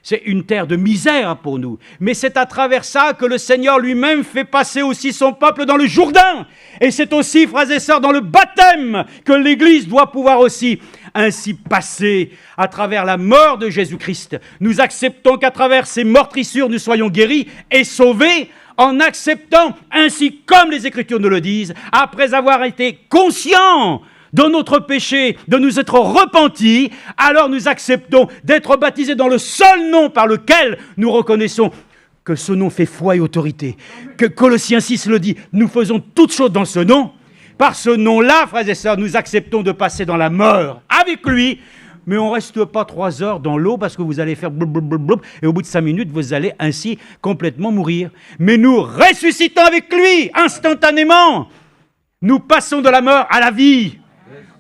C'est une terre de misère pour nous. Mais c'est à travers ça que le Seigneur lui-même fait passer aussi son peuple dans le Jourdain. Et c'est aussi, frères et sœurs, dans le baptême que l'Église doit pouvoir aussi ainsi passer à travers la mort de Jésus-Christ. Nous acceptons qu'à travers ces meurtrissures, nous soyons guéris et sauvés en acceptant, ainsi comme les Écritures nous le disent, après avoir été conscients de notre péché, de nous être repentis, alors nous acceptons d'être baptisés dans le seul nom par lequel nous reconnaissons que ce nom fait foi et autorité. Que Colossiens 6 le dit, nous faisons toutes choses dans ce nom. Par ce nom-là, frères et sœurs, nous acceptons de passer dans la mort avec lui, mais on ne reste pas 3 heures dans l'eau parce que vous allez faire blub, et au bout de 5 minutes, vous allez ainsi complètement mourir. Mais nous ressuscitons avec lui instantanément. Nous passons de la mort à la vie.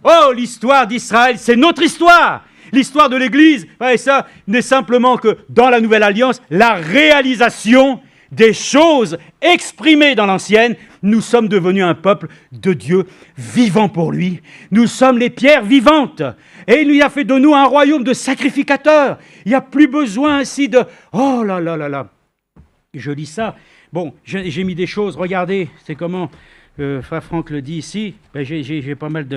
Oh, l'histoire d'Israël, c'est notre histoire. L'histoire de l'Église, et ça n'est simplement que dans la Nouvelle Alliance, la réalisation des choses exprimées dans l'Ancienne. Nous sommes devenus un peuple de Dieu vivant pour lui. Nous sommes les pierres vivantes. Et il lui a fait de nous un royaume de sacrificateurs. Il n'y a plus besoin ainsi de... Oh là là là là. Je lis ça. Bon, j'ai mis des choses. Regardez, c'est comment Frère Franck le dit ici. J'ai pas mal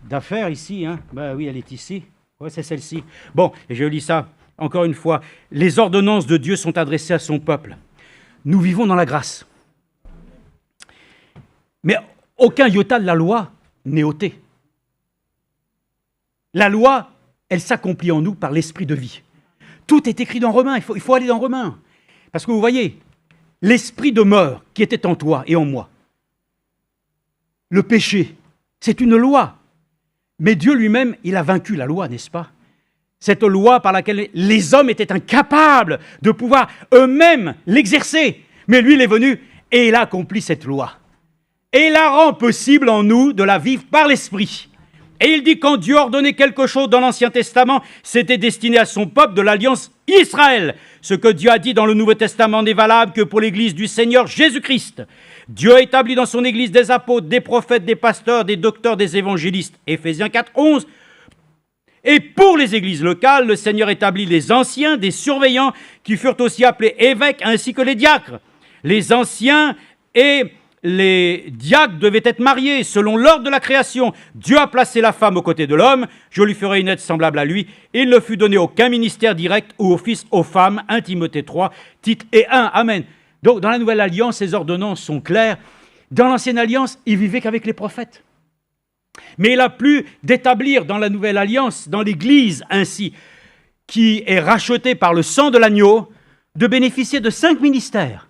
d'affaires ici. Oui, elle est ici. Oui, c'est celle-ci. Bon, et je lis ça. Encore une fois, les ordonnances de Dieu sont adressées à son peuple. Nous vivons dans la grâce. Mais aucun iota de la loi n'est ôté. La loi, elle s'accomplit en nous par l'esprit de vie. Tout est écrit dans Romains, il faut aller dans Romains. Parce que vous voyez, l'esprit de mort qui était en toi et en moi, le péché, c'est une loi. Mais Dieu lui-même, il a vaincu la loi, n'est-ce pas? Cette loi par laquelle les hommes étaient incapables de pouvoir eux-mêmes l'exercer. Mais lui, il est venu et il a accompli cette loi. Et il la rend possible en nous de la vivre par l'esprit. Et il dit, quand Dieu ordonnait quelque chose dans l'Ancien Testament, c'était destiné à son peuple de l'Alliance Israël. Ce que Dieu a dit dans le Nouveau Testament n'est valable que pour l'Église du Seigneur Jésus-Christ. Dieu a établi dans son Église des apôtres, des prophètes, des pasteurs, des docteurs, des évangélistes. Éphésiens 4, 11. Et pour les églises locales, le Seigneur établit les anciens, des surveillants, qui furent aussi appelés évêques, ainsi que les diacres. Les anciens et les diacres devaient être mariés selon l'ordre de la création. Dieu a placé la femme aux côtés de l'homme. Je lui ferai une aide semblable à lui. Il ne fut donné aucun ministère direct ou office aux femmes. 1 Timothée 3, titre et 1. Amen. Donc, dans la Nouvelle Alliance, ces ordonnances sont claires. Dans l'Ancienne Alliance, il vivait qu'avec les prophètes. Mais il a plu d'établir dans la Nouvelle Alliance, dans l'Église ainsi, qui est rachetée par le sang de l'agneau, de bénéficier de 5 ministères.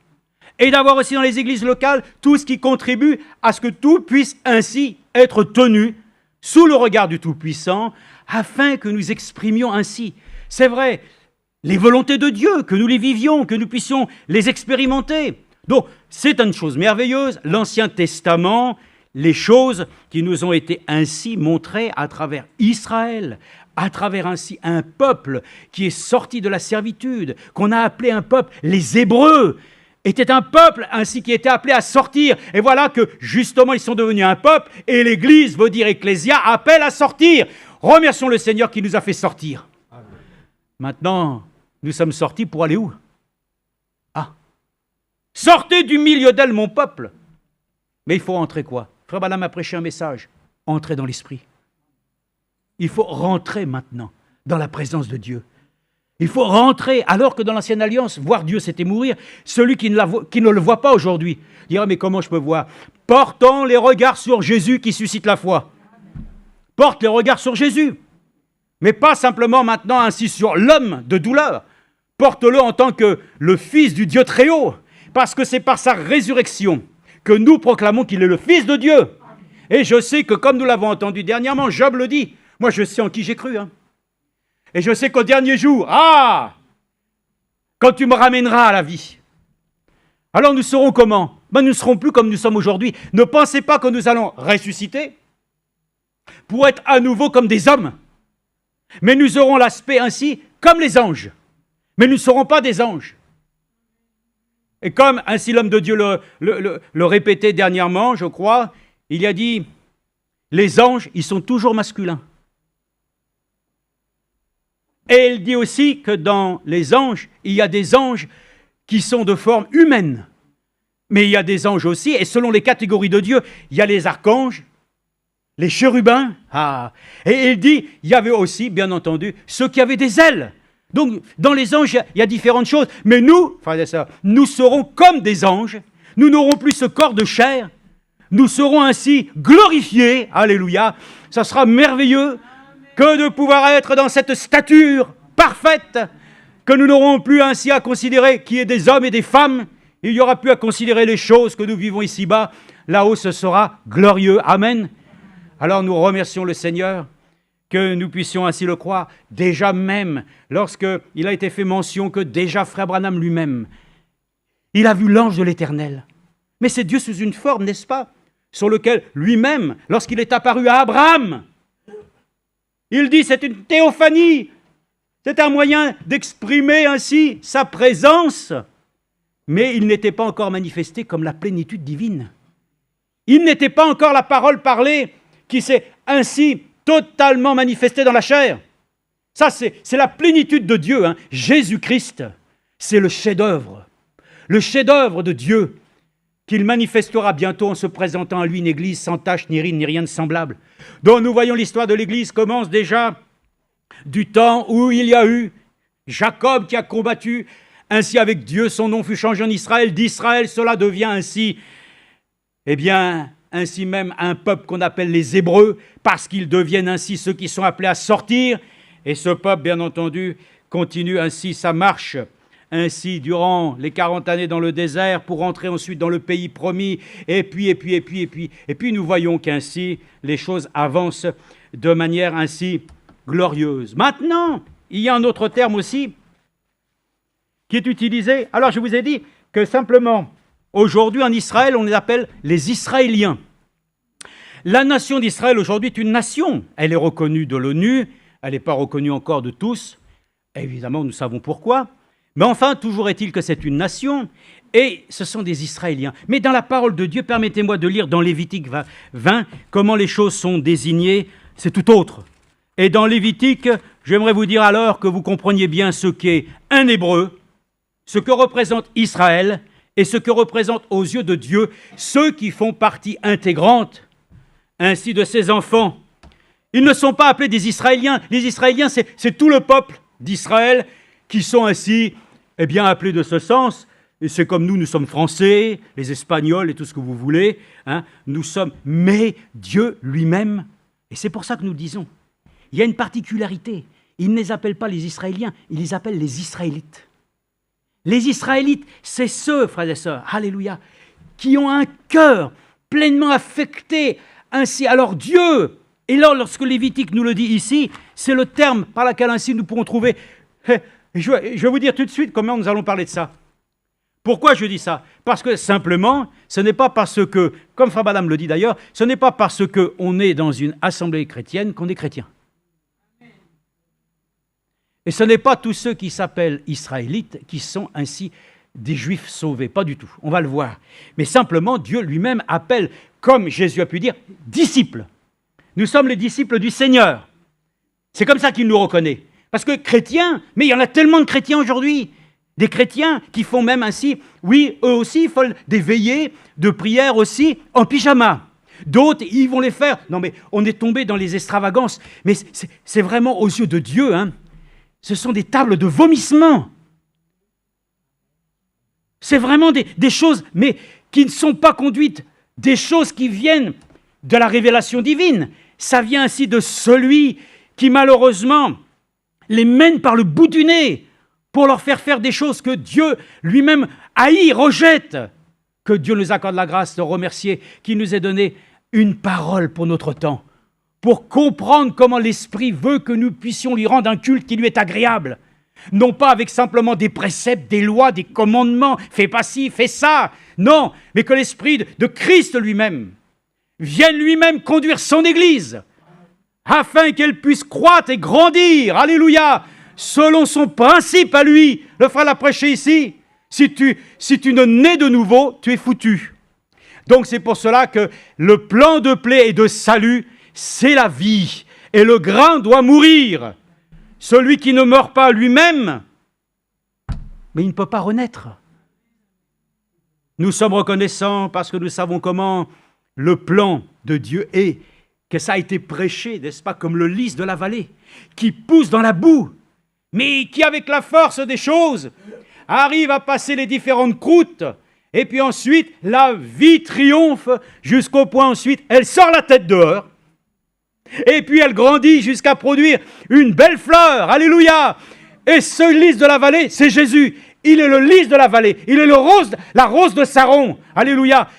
Et d'avoir aussi dans les églises locales tout ce qui contribue à ce que tout puisse ainsi être tenu sous le regard du Tout-Puissant, afin que nous exprimions ainsi, c'est vrai, les volontés de Dieu, que nous les vivions, que nous puissions les expérimenter. Donc, c'est une chose merveilleuse, l'Ancien Testament, les choses qui nous ont été ainsi montrées à travers Israël, à travers ainsi un peuple qui est sorti de la servitude, qu'on a appelé un peuple, les Hébreux, était un peuple ainsi qui était appelé à sortir. Et voilà que justement ils sont devenus un peuple et l'Église, veut dire Ecclésia, appelle à sortir. Remercions le Seigneur qui nous a fait sortir. Amen. Maintenant, nous sommes sortis pour aller où? Ah, sortez du milieu d'elle, mon peuple. Mais il faut entrer quoi? Frère Balaam a prêché un message. Entrez dans l'esprit. Il faut rentrer maintenant dans la présence de Dieu. Il faut rentrer, alors que dans l'Ancienne Alliance, voir Dieu, c'était mourir. Celui qui ne le voit pas aujourd'hui dira, mais comment je peux voir? Portons les regards sur Jésus qui suscite la foi. Porte les regards sur Jésus. Mais pas simplement maintenant ainsi sur l'homme de douleur. Porte-le en tant que le Fils du Dieu très haut. Parce que c'est par sa résurrection que nous proclamons qu'il est le Fils de Dieu. Et je sais que, comme nous l'avons entendu dernièrement, Job le dit, moi je sais en qui j'ai cru. Et je sais qu'au dernier jour, quand tu me ramèneras à la vie, alors nous serons comment? Nous ne serons plus comme nous sommes aujourd'hui. Ne pensez pas que nous allons ressusciter pour être à nouveau comme des hommes. Mais nous aurons l'aspect ainsi comme les anges. Mais nous ne serons pas des anges. Et comme ainsi l'homme de Dieu le répétait dernièrement, je crois, il a dit, les anges, ils sont toujours masculins. Et il dit aussi que dans les anges, il y a des anges qui sont de forme humaine. Mais il y a des anges aussi, et selon les catégories de Dieu, il y a les archanges, les chérubins. Et il dit, il y avait aussi, bien entendu, ceux qui avaient des ailes. Donc, dans les anges, il y a différentes choses. Mais nous, frères et sœurs, nous serons comme des anges. Nous n'aurons plus ce corps de chair. Nous serons ainsi glorifiés. Alléluia. Ça sera merveilleux que de pouvoir être dans cette stature parfaite, que nous n'aurons plus ainsi à considérer qui est des hommes et des femmes. Il n'y aura plus à considérer les choses que nous vivons ici-bas. Là-haut, ce sera glorieux. Amen. Alors nous remercions le Seigneur que nous puissions ainsi le croire. Déjà même, lorsqu'il a été fait mention que déjà Frère Branham lui-même, il a vu l'ange de l'Éternel. Mais c'est Dieu sous une forme, n'est-ce pas? Sur lequel lui-même, lorsqu'il est apparu à Abraham, il dit c'est une théophanie. C'est un moyen d'exprimer ainsi sa présence. Mais il n'était pas encore manifesté comme la plénitude divine. Il n'était pas encore la parole parlée qui s'est ainsi totalement manifestée dans la chair. Ça, c'est la plénitude de Dieu. Jésus-Christ, c'est le chef-d'œuvre. Le chef-d'œuvre de Dieu qu'il manifestera bientôt en se présentant à lui une église sans tache, ni ride, ni rien de semblable. Donc nous voyons l'histoire de l'église commence déjà du temps où il y a eu Jacob qui a combattu. Ainsi avec Dieu, son nom fut changé en Israël. D'Israël, cela devient ainsi, ainsi même un peuple qu'on appelle les Hébreux, parce qu'ils deviennent ainsi ceux qui sont appelés à sortir. Et ce peuple, bien entendu, continue ainsi sa marche, ainsi durant les 40 années dans le désert, pour entrer ensuite dans le pays promis. Et puis, nous voyons qu'ainsi les choses avancent de manière ainsi glorieuse. Maintenant, il y a un autre terme aussi qui est utilisé. Alors, je vous ai dit que simplement, aujourd'hui en Israël, on les appelle les Israéliens. La nation d'Israël aujourd'hui est une nation. Elle est reconnue de l'ONU, elle n'est pas reconnue encore de tous. Évidemment, nous savons pourquoi. Mais enfin, toujours est-il que c'est une nation, et ce sont des Israéliens. Mais dans la parole de Dieu, permettez-moi de lire dans Lévitique 20 comment les choses sont désignées, c'est tout autre. Et dans Lévitique, j'aimerais vous dire alors que vous compreniez bien ce qu'est un Hébreu, ce que représente Israël, et ce que représentent aux yeux de Dieu ceux qui font partie intégrante ainsi de ses enfants. Ils ne sont pas appelés des Israéliens. Les Israéliens, c'est tout le peuple d'Israël qui sont ainsi appelés de ce sens. Et c'est comme nous sommes français, les Espagnols et tout ce que vous voulez. Nous sommes, mais Dieu lui-même. Et c'est pour ça que nous disons, il y a une particularité. Il ne les appelle pas les Israéliens, il les appelle les Israélites. Les Israélites, c'est ceux, frères et sœurs, alléluia, qui ont un cœur pleinement affecté ainsi à leur Dieu. Et là, lorsque Lévitique nous le dit ici, c'est le terme par lequel ainsi nous pourrons trouver. Je vais vous dire tout de suite comment nous allons parler de ça. Pourquoi je dis ça? Parce que simplement, ce n'est pas parce que, comme Frère Madame le dit d'ailleurs, ce n'est pas parce qu'on est dans une assemblée chrétienne qu'on est chrétien. Et ce n'est pas tous ceux qui s'appellent Israélites qui sont ainsi des Juifs sauvés, pas du tout, on va le voir. Mais simplement, Dieu lui-même appelle, comme Jésus a pu dire, disciples. Nous sommes les disciples du Seigneur. C'est comme ça qu'il nous reconnaît. Parce que chrétiens, mais il y en a tellement de chrétiens aujourd'hui, des chrétiens qui font même ainsi, oui, eux aussi, ils font des veillées de prière aussi en pyjama. D'autres, ils vont les faire. Non mais, on est tombé dans les extravagances. Mais c'est vraiment aux yeux de Dieu, ce sont des tables de vomissement. C'est vraiment des choses, mais qui ne sont pas conduites, des choses qui viennent de la révélation divine. Ça vient ainsi de celui qui, malheureusement, les mène par le bout du nez pour leur faire des choses que Dieu lui-même haït, rejette. Que Dieu nous accorde la grâce de remercier qu'il nous ait donné une parole pour notre temps, pour comprendre comment l'Esprit veut que nous puissions lui rendre un culte qui lui est agréable. Non pas avec simplement des préceptes, des lois, des commandements, fais pas ci, fais ça. Non, mais que l'Esprit de Christ lui-même vienne lui-même conduire son Église, afin qu'elle puisse croître et grandir, alléluia, selon son principe à lui. Le frère l'a prêché ici. Si tu ne nais de nouveau, tu es foutu. Donc c'est pour cela que le plan de paix et de salut, c'est la vie. Et le grain doit mourir. Celui qui ne meurt pas lui-même, mais il ne peut pas renaître. Nous sommes reconnaissants parce que nous savons comment le plan de Dieu est, que ça a été prêché, n'est-ce pas, comme le lys de la vallée, qui pousse dans la boue, mais qui, avec la force des choses, arrive à passer les différentes croûtes, et puis ensuite, la vie triomphe jusqu'au point ensuite, elle sort la tête dehors, et puis elle grandit jusqu'à produire une belle fleur, alléluia. Et ce lys de la vallée, c'est Jésus. Il est le lys de la vallée, il est la rose de Saron, alléluia.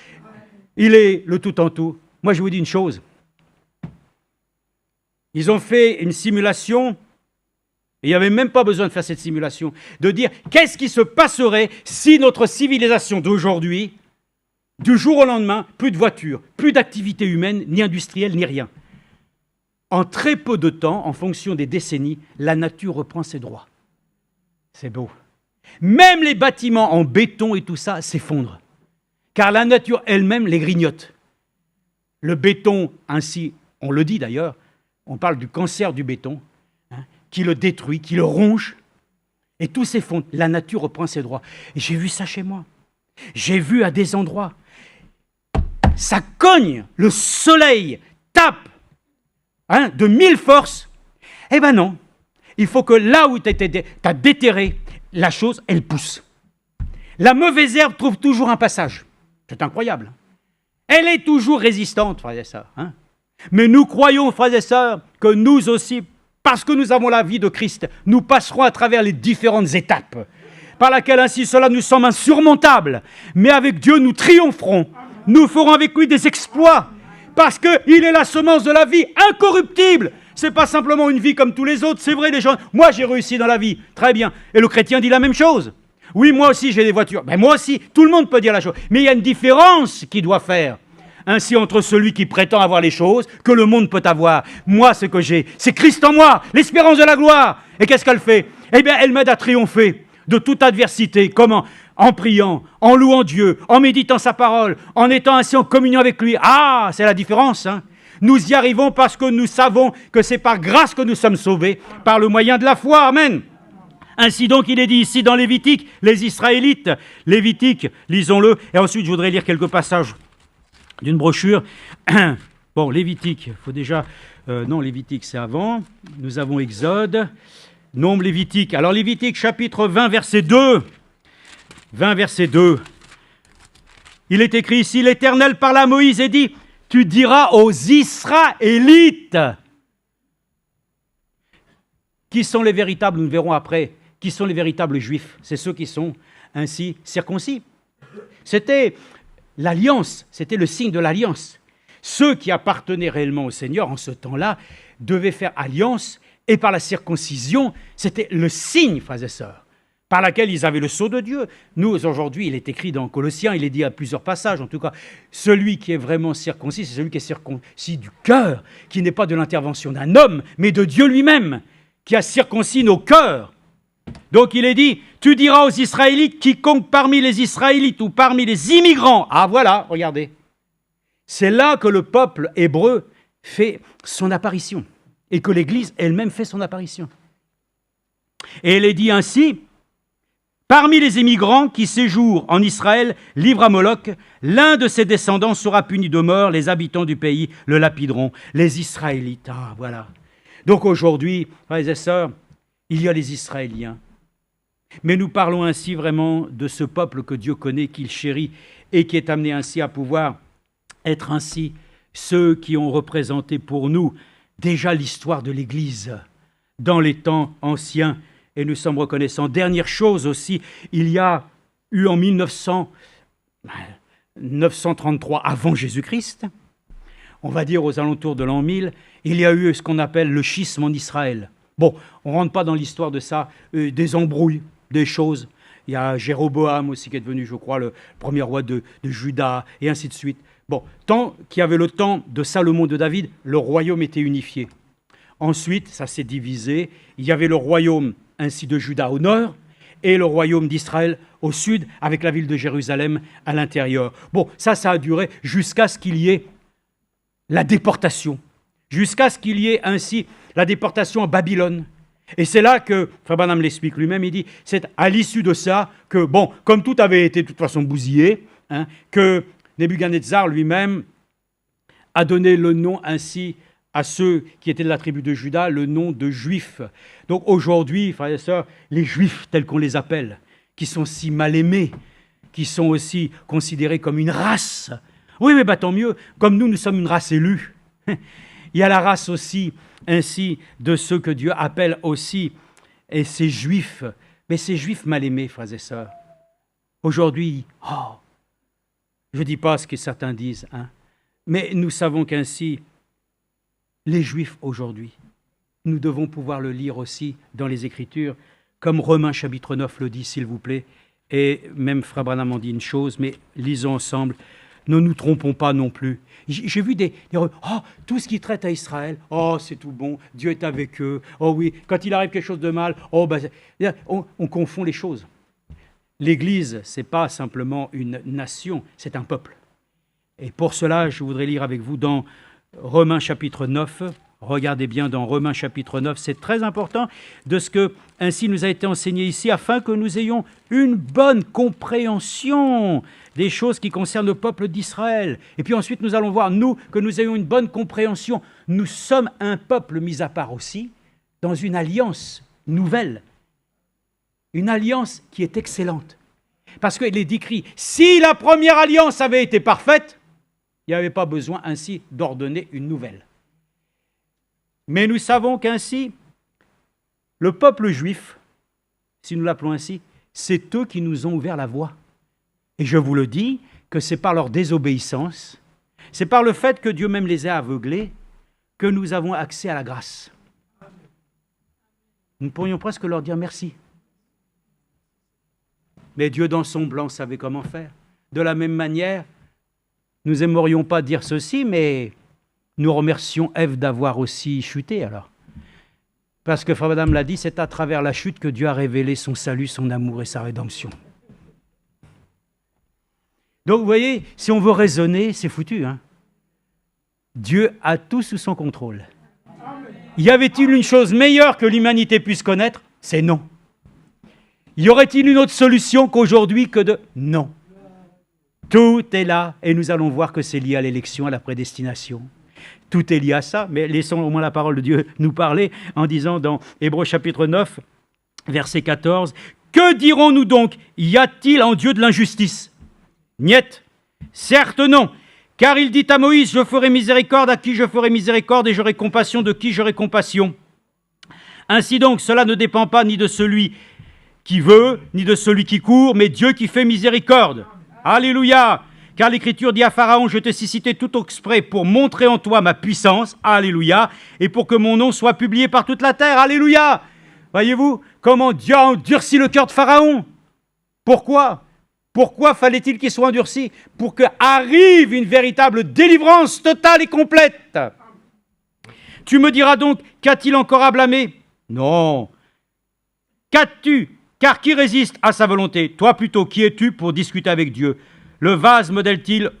Il est le tout en tout. Moi, je vous dis une chose. Ils ont fait une simulation, et il n'y avait même pas besoin de faire cette simulation, de dire qu'est-ce qui se passerait si notre civilisation d'aujourd'hui, du jour au lendemain, plus de voitures, plus d'activités humaines, ni industrielles, ni rien. En très peu de temps, en fonction des décennies, la nature reprend ses droits. C'est beau. Même les bâtiments en béton et tout ça s'effondrent. Car la nature elle-même les grignote. Le béton, ainsi, on le dit d'ailleurs, on parle du cancer du béton, qui le détruit, qui le ronge, et tout s'effondre. La nature reprend ses droits. Et j'ai vu ça chez moi. J'ai vu à des endroits. Ça cogne, le soleil tape de 1000 forces. Eh ben non, il faut que là où tu as déterré, la chose, elle pousse. La mauvaise herbe trouve toujours un passage. C'est incroyable. Elle est toujours résistante, frères et sœurs. Hein. Mais nous croyons, frères et sœurs, que nous aussi, parce que nous avons la vie de Christ, nous passerons à travers les différentes étapes, par laquelle ainsi cela nous semble insurmontable. Mais avec Dieu, nous triompherons. Nous ferons avec lui des exploits, parce qu'il est la semence de la vie incorruptible. Ce n'est pas simplement une vie comme tous les autres. C'est vrai, les gens, moi j'ai réussi dans la vie, très bien. Et le chrétien dit la même chose. Oui, moi aussi j'ai des voitures. Ben, moi aussi, tout le monde peut dire la chose. Mais il y a une différence qu'il doit faire. Ainsi entre celui qui prétend avoir les choses que le monde peut avoir. Moi, ce que j'ai, c'est Christ en moi, l'espérance de la gloire. Et qu'est-ce qu'elle fait? Eh bien, elle m'aide à triompher de toute adversité. Comment? En priant, en louant Dieu, en méditant sa parole, en étant ainsi en communion avec lui. Ah, c'est la différence, hein. Nous y arrivons parce que nous savons que c'est par grâce que nous sommes sauvés, par le moyen de la foi. Amen. Ainsi donc, il est dit ici dans Lévitique, les Israélites, Lévitique, lisons-le, et ensuite je voudrais lire quelques passages d'une brochure. Bon, Lévitique, il faut déjà... non, Lévitique, c'est avant. Nous avons Exode, Nombre, Lévitique. Alors, Lévitique, chapitre 20, verset 2. 20, verset 2. Il est écrit ici, l'Éternel parla à Moïse et dit, « Tu diras aux Israélites... » Qui sont les véritables, nous le verrons après, qui sont les véritables Juifs? C'est ceux qui sont ainsi circoncis. C'était l'alliance, c'était le signe de l'alliance. Ceux qui appartenaient réellement au Seigneur en ce temps-là devaient faire alliance, et par la circoncision, c'était le signe, frères et sœurs, par laquelle ils avaient le sceau de Dieu. Nous, aujourd'hui, il est écrit dans Colossiens, il est dit à plusieurs passages, en tout cas, celui qui est vraiment circoncis, c'est celui qui est circoncis du cœur, qui n'est pas de l'intervention d'un homme, mais de Dieu lui-même, qui a circoncis nos cœurs. Donc il est dit, tu diras aux Israélites, quiconque parmi les Israélites ou parmi les immigrants, ah voilà, regardez, c'est là que le peuple hébreu fait son apparition, et que l'Église elle-même fait son apparition. Et elle est dit ainsi, parmi les immigrants qui séjournent en Israël, livrent à Moloch, l'un de ses descendants sera puni de mort, les habitants du pays le lapideront, les Israélites, ah voilà. Donc aujourd'hui, frères et sœurs, il y a les Israéliens. Mais nous parlons ainsi vraiment de ce peuple que Dieu connaît, qu'il chérit, et qui est amené ainsi à pouvoir être ainsi ceux qui ont représenté pour nous déjà l'histoire de l'Église dans les temps anciens. Et nous sommes reconnaissants. Dernière chose aussi, il y a eu en 933 avant Jésus-Christ, on va dire aux alentours de l'an 1000, il y a eu ce qu'on appelle le schisme en Israël. Bon, on ne rentre pas dans l'histoire de ça, des embrouilles, des choses. Il y a Jéroboam aussi qui est devenu, je crois, le premier roi de Juda, et ainsi de suite. Bon, tant qu'il y avait le temps de Salomon, de David, le royaume était unifié. Ensuite, ça s'est divisé. Il y avait le royaume ainsi de Juda au nord, et le royaume d'Israël au sud, avec la ville de Jérusalem à l'intérieur. Bon, ça a duré jusqu'à ce qu'il y ait la déportation, jusqu'à ce qu'il y ait ainsi la déportation à Babylone. Et c'est là que, Frère Branham l'explique lui-même, il dit, c'est à l'issue de ça que, bon, comme tout avait été de toute façon bousillé, hein, que Nebuchadnezzar lui-même a donné le nom ainsi à ceux qui étaient de la tribu de Juda, le nom de Juifs. Donc aujourd'hui, frères et sœurs, les Juifs tels qu'on les appelle, qui sont si mal aimés, qui sont aussi considérés comme une race. Oui, mais tant mieux, comme nous sommes une race élue. Il y a la race aussi, ainsi, de ceux que Dieu appelle aussi, et ces Juifs, mais ces Juifs mal aimés, frères et sœurs. Aujourd'hui, je ne dis pas ce que certains disent, hein, mais nous savons qu'ainsi, les Juifs aujourd'hui, nous devons pouvoir le lire aussi dans les Écritures, comme Romains chapitre 9 le dit, s'il vous plaît, et même Frère Branham en dit une chose, mais lisons ensemble. Ne nous trompons pas non plus. J'ai vu tout ce qui traite à Israël, c'est tout bon, Dieu est avec eux, oui, quand il arrive quelque chose de mal, on confond les choses. L'Église, ce n'est pas simplement une nation, c'est un peuple. Et pour cela, je voudrais lire avec vous dans Romains chapitre 9, regardez bien dans Romains chapitre 9, c'est très important de ce que ainsi nous a été enseigné ici, afin que nous ayons une bonne compréhension des choses qui concernent le peuple d'Israël. Et puis ensuite, nous allons voir, nous, que nous ayons une bonne compréhension. Nous sommes un peuple mis à part aussi, dans une alliance nouvelle, une alliance qui est excellente. Parce qu'il est écrit, si la première alliance avait été parfaite, il Il n'y avait pas besoin ainsi d'ordonner une nouvelle. Mais nous savons qu'ainsi, le peuple juif, si nous l'appelons ainsi, c'est eux qui nous ont ouvert la voie. Et je vous le dis, que c'est par leur désobéissance, c'est par le fait que Dieu même les a aveuglés, que nous avons accès à la grâce. Nous pourrions presque leur dire merci. Mais Dieu, dans son blanc, savait comment faire. De la même manière, nous n'aimerions pas dire ceci, mais nous remercions Ève d'avoir aussi chuté alors. Parce que Frère Madame l'a dit, c'est à travers la chute que Dieu a révélé son salut, son amour et sa rédemption. Donc vous voyez, si on veut raisonner, c'est foutu. Hein. Dieu a tout sous son contrôle. Y avait-il une chose meilleure que l'humanité puisse connaître? C'est non. Y aurait-il une autre solution qu'aujourd'hui que de... Non. Tout est là et nous allons voir que c'est lié à l'élection, à la prédestination. Tout est lié à ça, mais laissons au moins la parole de Dieu nous parler en disant dans Hébreux chapitre 9, verset 14, « Que dirons-nous donc? Y a-t-il en Dieu de l'injustice? Niet, certes non, car il dit à Moïse, je ferai miséricorde à qui je ferai miséricorde et j'aurai compassion de qui j'aurai compassion. Ainsi donc, cela ne dépend pas ni de celui qui veut, ni de celui qui court, mais Dieu qui fait miséricorde. Alléluia! Car l'Écriture dit à Pharaon, je t'ai suscité tout exprès pour montrer en toi ma puissance, alléluia, et pour que mon nom soit publié par toute la terre, alléluia! Voyez-vous comment Dieu a endurci le cœur de Pharaon? Pourquoi? Pourquoi fallait-il qu'il soit endurci? Pour qu'arrive une véritable délivrance totale et complète. Tu me diras donc, qu'a-t-il encore à blâmer? Non. Qu'as-tu? Car qui résiste à sa volonté? Toi plutôt, qui es-tu pour discuter avec Dieu? Le vase modèle-t-il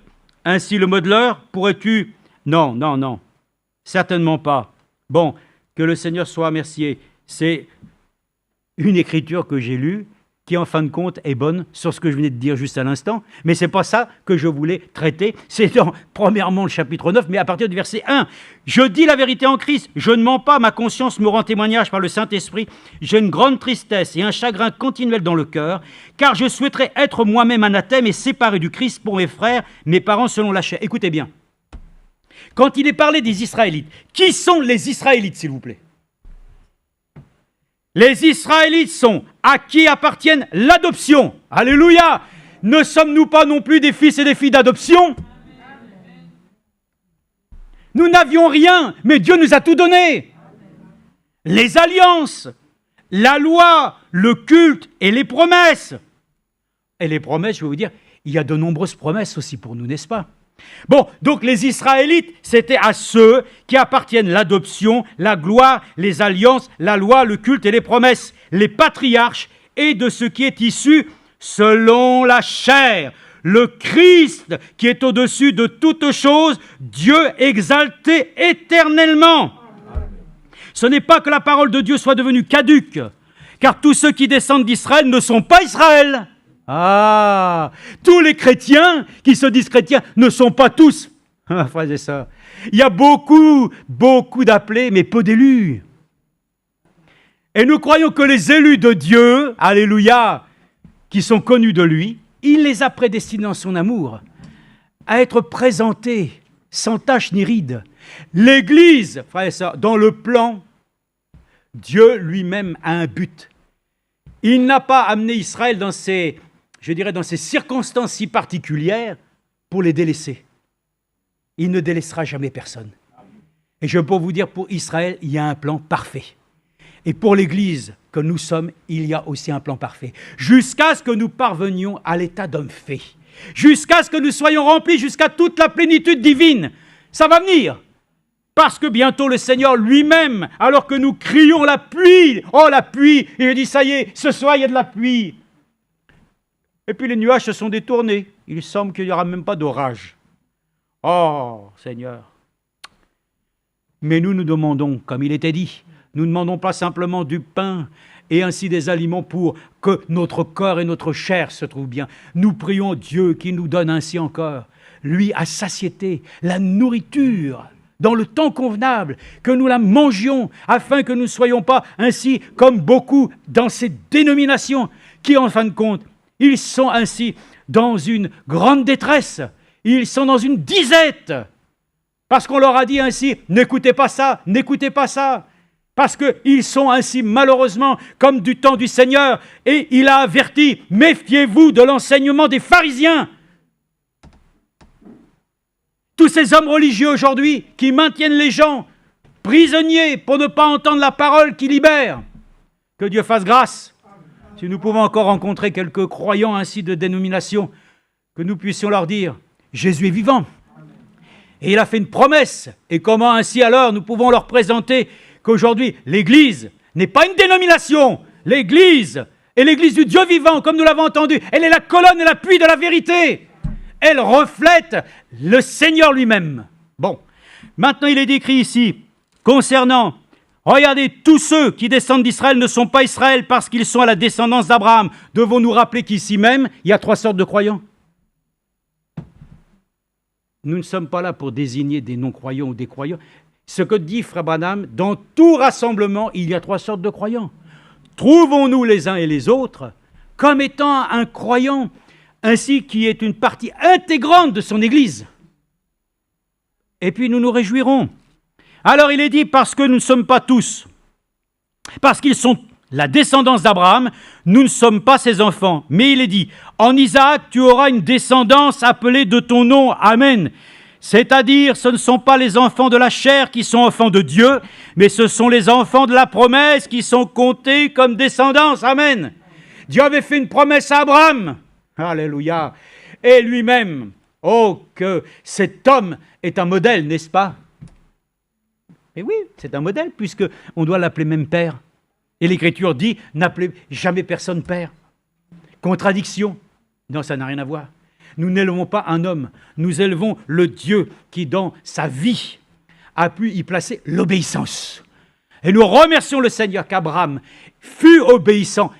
ainsi le modeleur? Pourrais-tu? Non, non, non. Certainement pas. Bon, que le Seigneur soit remercié. C'est une écriture que j'ai lue, qui en fin de compte est bonne sur ce que je venais de dire juste à l'instant, mais ce n'est pas ça que je voulais traiter. C'est dans, premièrement, le chapitre 9, mais à partir du verset 1. Je dis la vérité en Christ, je ne mens pas, ma conscience me rend témoignage par le Saint-Esprit. J'ai une grande tristesse et un chagrin continuel dans le cœur, car je souhaiterais être moi-même anathème et séparé du Christ pour mes frères, mes parents selon la chair. Écoutez bien, quand il est parlé des Israélites, qui sont les Israélites, s'il vous plaît? Les Israélites sont à qui appartiennent l'adoption. Alléluia! Ne sommes-nous pas non plus des fils et des filles d'adoption? Nous n'avions rien, mais Dieu nous a tout donné. Les alliances, la loi, le culte et les promesses. Et les promesses, je vais vous dire, il y a de nombreuses promesses aussi pour nous, n'est-ce pas? Bon, donc les Israélites, c'était à ceux qui appartiennent l'adoption, la gloire, les alliances, la loi, le culte et les promesses, les patriarches et de ce qui est issu selon la chair, le Christ qui est au-dessus de toutes choses, Dieu exalté éternellement. Ce n'est pas que la parole de Dieu soit devenue caduque, car tous ceux qui descendent d'Israël ne sont pas Israël. Ah, tous les chrétiens qui se disent chrétiens ne sont pas tous, frères et sœurs. Il y a beaucoup d'appelés, mais peu d'élus. Et nous croyons que les élus de Dieu, alléluia, qui sont connus de lui, il les a prédestinés en son amour à être présentés sans tache ni ride. L'Église, frères et sœurs, dans le plan, Dieu lui-même a un but. Il n'a pas amené Israël dans ces circonstances si particulières pour les délaisser. Il ne délaissera jamais personne. Et je peux vous dire, pour Israël, il y a un plan parfait. Et pour l'Église que nous sommes, il y a aussi un plan parfait. Jusqu'à ce que nous parvenions à l'état d'homme fait. Jusqu'à ce que nous soyons remplis jusqu'à toute la plénitude divine. Ça va venir. Parce que bientôt le Seigneur lui-même, alors que nous crions la pluie, oh la pluie, il dit ça y est, ce soir il y a de la pluie. Et puis les nuages se sont détournés. Il semble qu'il n'y aura même pas d'orage. Oh Seigneur. Mais nous demandons, comme il était dit, nous ne demandons pas simplement du pain et ainsi des aliments pour que notre corps et notre chair se trouvent bien. Nous prions Dieu qui nous donne ainsi encore, lui à satiété, la nourriture dans le temps convenable, que nous la mangions, afin que nous ne soyons pas ainsi comme beaucoup dans ces dénominations qui, en fin de compte, ils sont ainsi dans une grande détresse Ils sont dans une disette. Parce qu'on leur a dit ainsi, n'écoutez pas ça, n'écoutez pas ça. Parce qu'ils sont ainsi malheureusement comme du temps du Seigneur. Et il a averti, méfiez-vous de l'enseignement des pharisiens. Tous ces hommes religieux aujourd'hui qui maintiennent les gens prisonniers pour ne pas entendre la parole qui libère. Que Dieu fasse grâce. Si nous pouvons encore rencontrer quelques croyants ainsi de dénomination, que nous puissions leur dire, Jésus est vivant. Et il a fait une promesse. Et comment ainsi alors nous pouvons leur présenter qu'aujourd'hui l'Église n'est pas une dénomination. L'Église est l'Église du Dieu vivant, comme nous l'avons entendu. Elle est la colonne et l'appui de la vérité. Elle reflète le Seigneur lui-même. Bon, maintenant il est décrit ici, concernant, regardez, tous ceux qui descendent d'Israël ne sont pas Israël parce qu'ils sont à la descendance d'Abraham. Devons-nous rappeler qu'ici même, il y a 3 sortes de croyants? Nous ne sommes pas là pour désigner des non-croyants ou des croyants. Ce que dit Frère Branham, dans tout rassemblement, il y a 3 sortes de croyants. Trouvons-nous les uns et les autres comme étant un croyant ainsi qui est une partie intégrante de son Église. Et puis nous nous réjouirons. Alors il est dit, parce que nous ne sommes pas tous, parce qu'ils sont la descendance d'Abraham, nous ne sommes pas ses enfants. Mais il est dit, en Isaac, tu auras une descendance appelée de ton nom. Amen. C'est-à-dire, ce ne sont pas les enfants de la chair qui sont enfants de Dieu, mais ce sont les enfants de la promesse qui sont comptés comme descendance. Amen. Dieu avait fait une promesse à Abraham. Alléluia. Et lui-même, oh, que cet homme est un modèle, n'est-ce pas? Et oui, c'est un modèle, puisqu'on doit l'appeler même père. Et l'Écriture dit, n'appelez jamais personne père. Contradiction. Non, ça n'a rien à voir. Nous n'élevons pas un homme, nous élevons le Dieu qui, dans sa vie, a pu y placer l'obéissance. Et nous remercions le Seigneur qu'Abraham fut obéissant.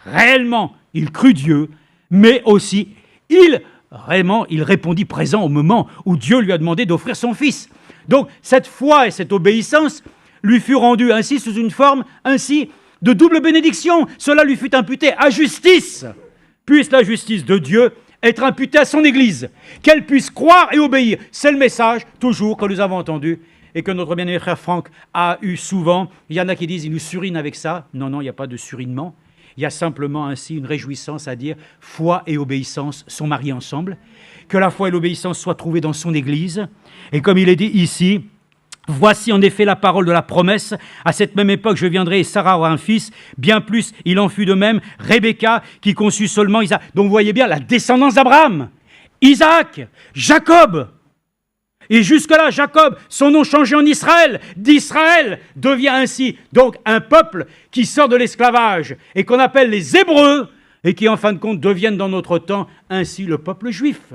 Réellement, il crut Dieu, mais aussi, il répondit présent au moment où Dieu lui a demandé d'offrir son fils. Donc, cette foi et cette obéissance lui fut rendue ainsi sous une forme ainsi de double bénédiction. Cela lui fut imputé à justice. Puisse la justice de Dieu être imputée à son Église, qu'elle puisse croire et obéir. C'est le message, toujours, que nous avons entendu et que notre bien-aimé frère Franck a eu souvent. Il y en a qui disent, il nous surine avec ça. Non, il n'y a pas de surinement. Il y a simplement ainsi une réjouissance à dire foi et obéissance sont mariés ensemble, que la foi et l'obéissance soient trouvées dans son Église. Et comme il est dit ici, voici en effet la parole de la promesse. À cette même époque, je viendrai et Sarah aura un fils. Bien plus, il en fut de même. Rebecca, qui conçut seulement Isaac. Donc vous voyez bien la descendance d'Abraham. Isaac, Jacob. Et jusque-là, Jacob, son nom changé en Israël, d'Israël, devient ainsi donc un peuple qui sort de l'esclavage et qu'on appelle les Hébreux et qui, en fin de compte, deviennent dans notre temps ainsi le peuple juif,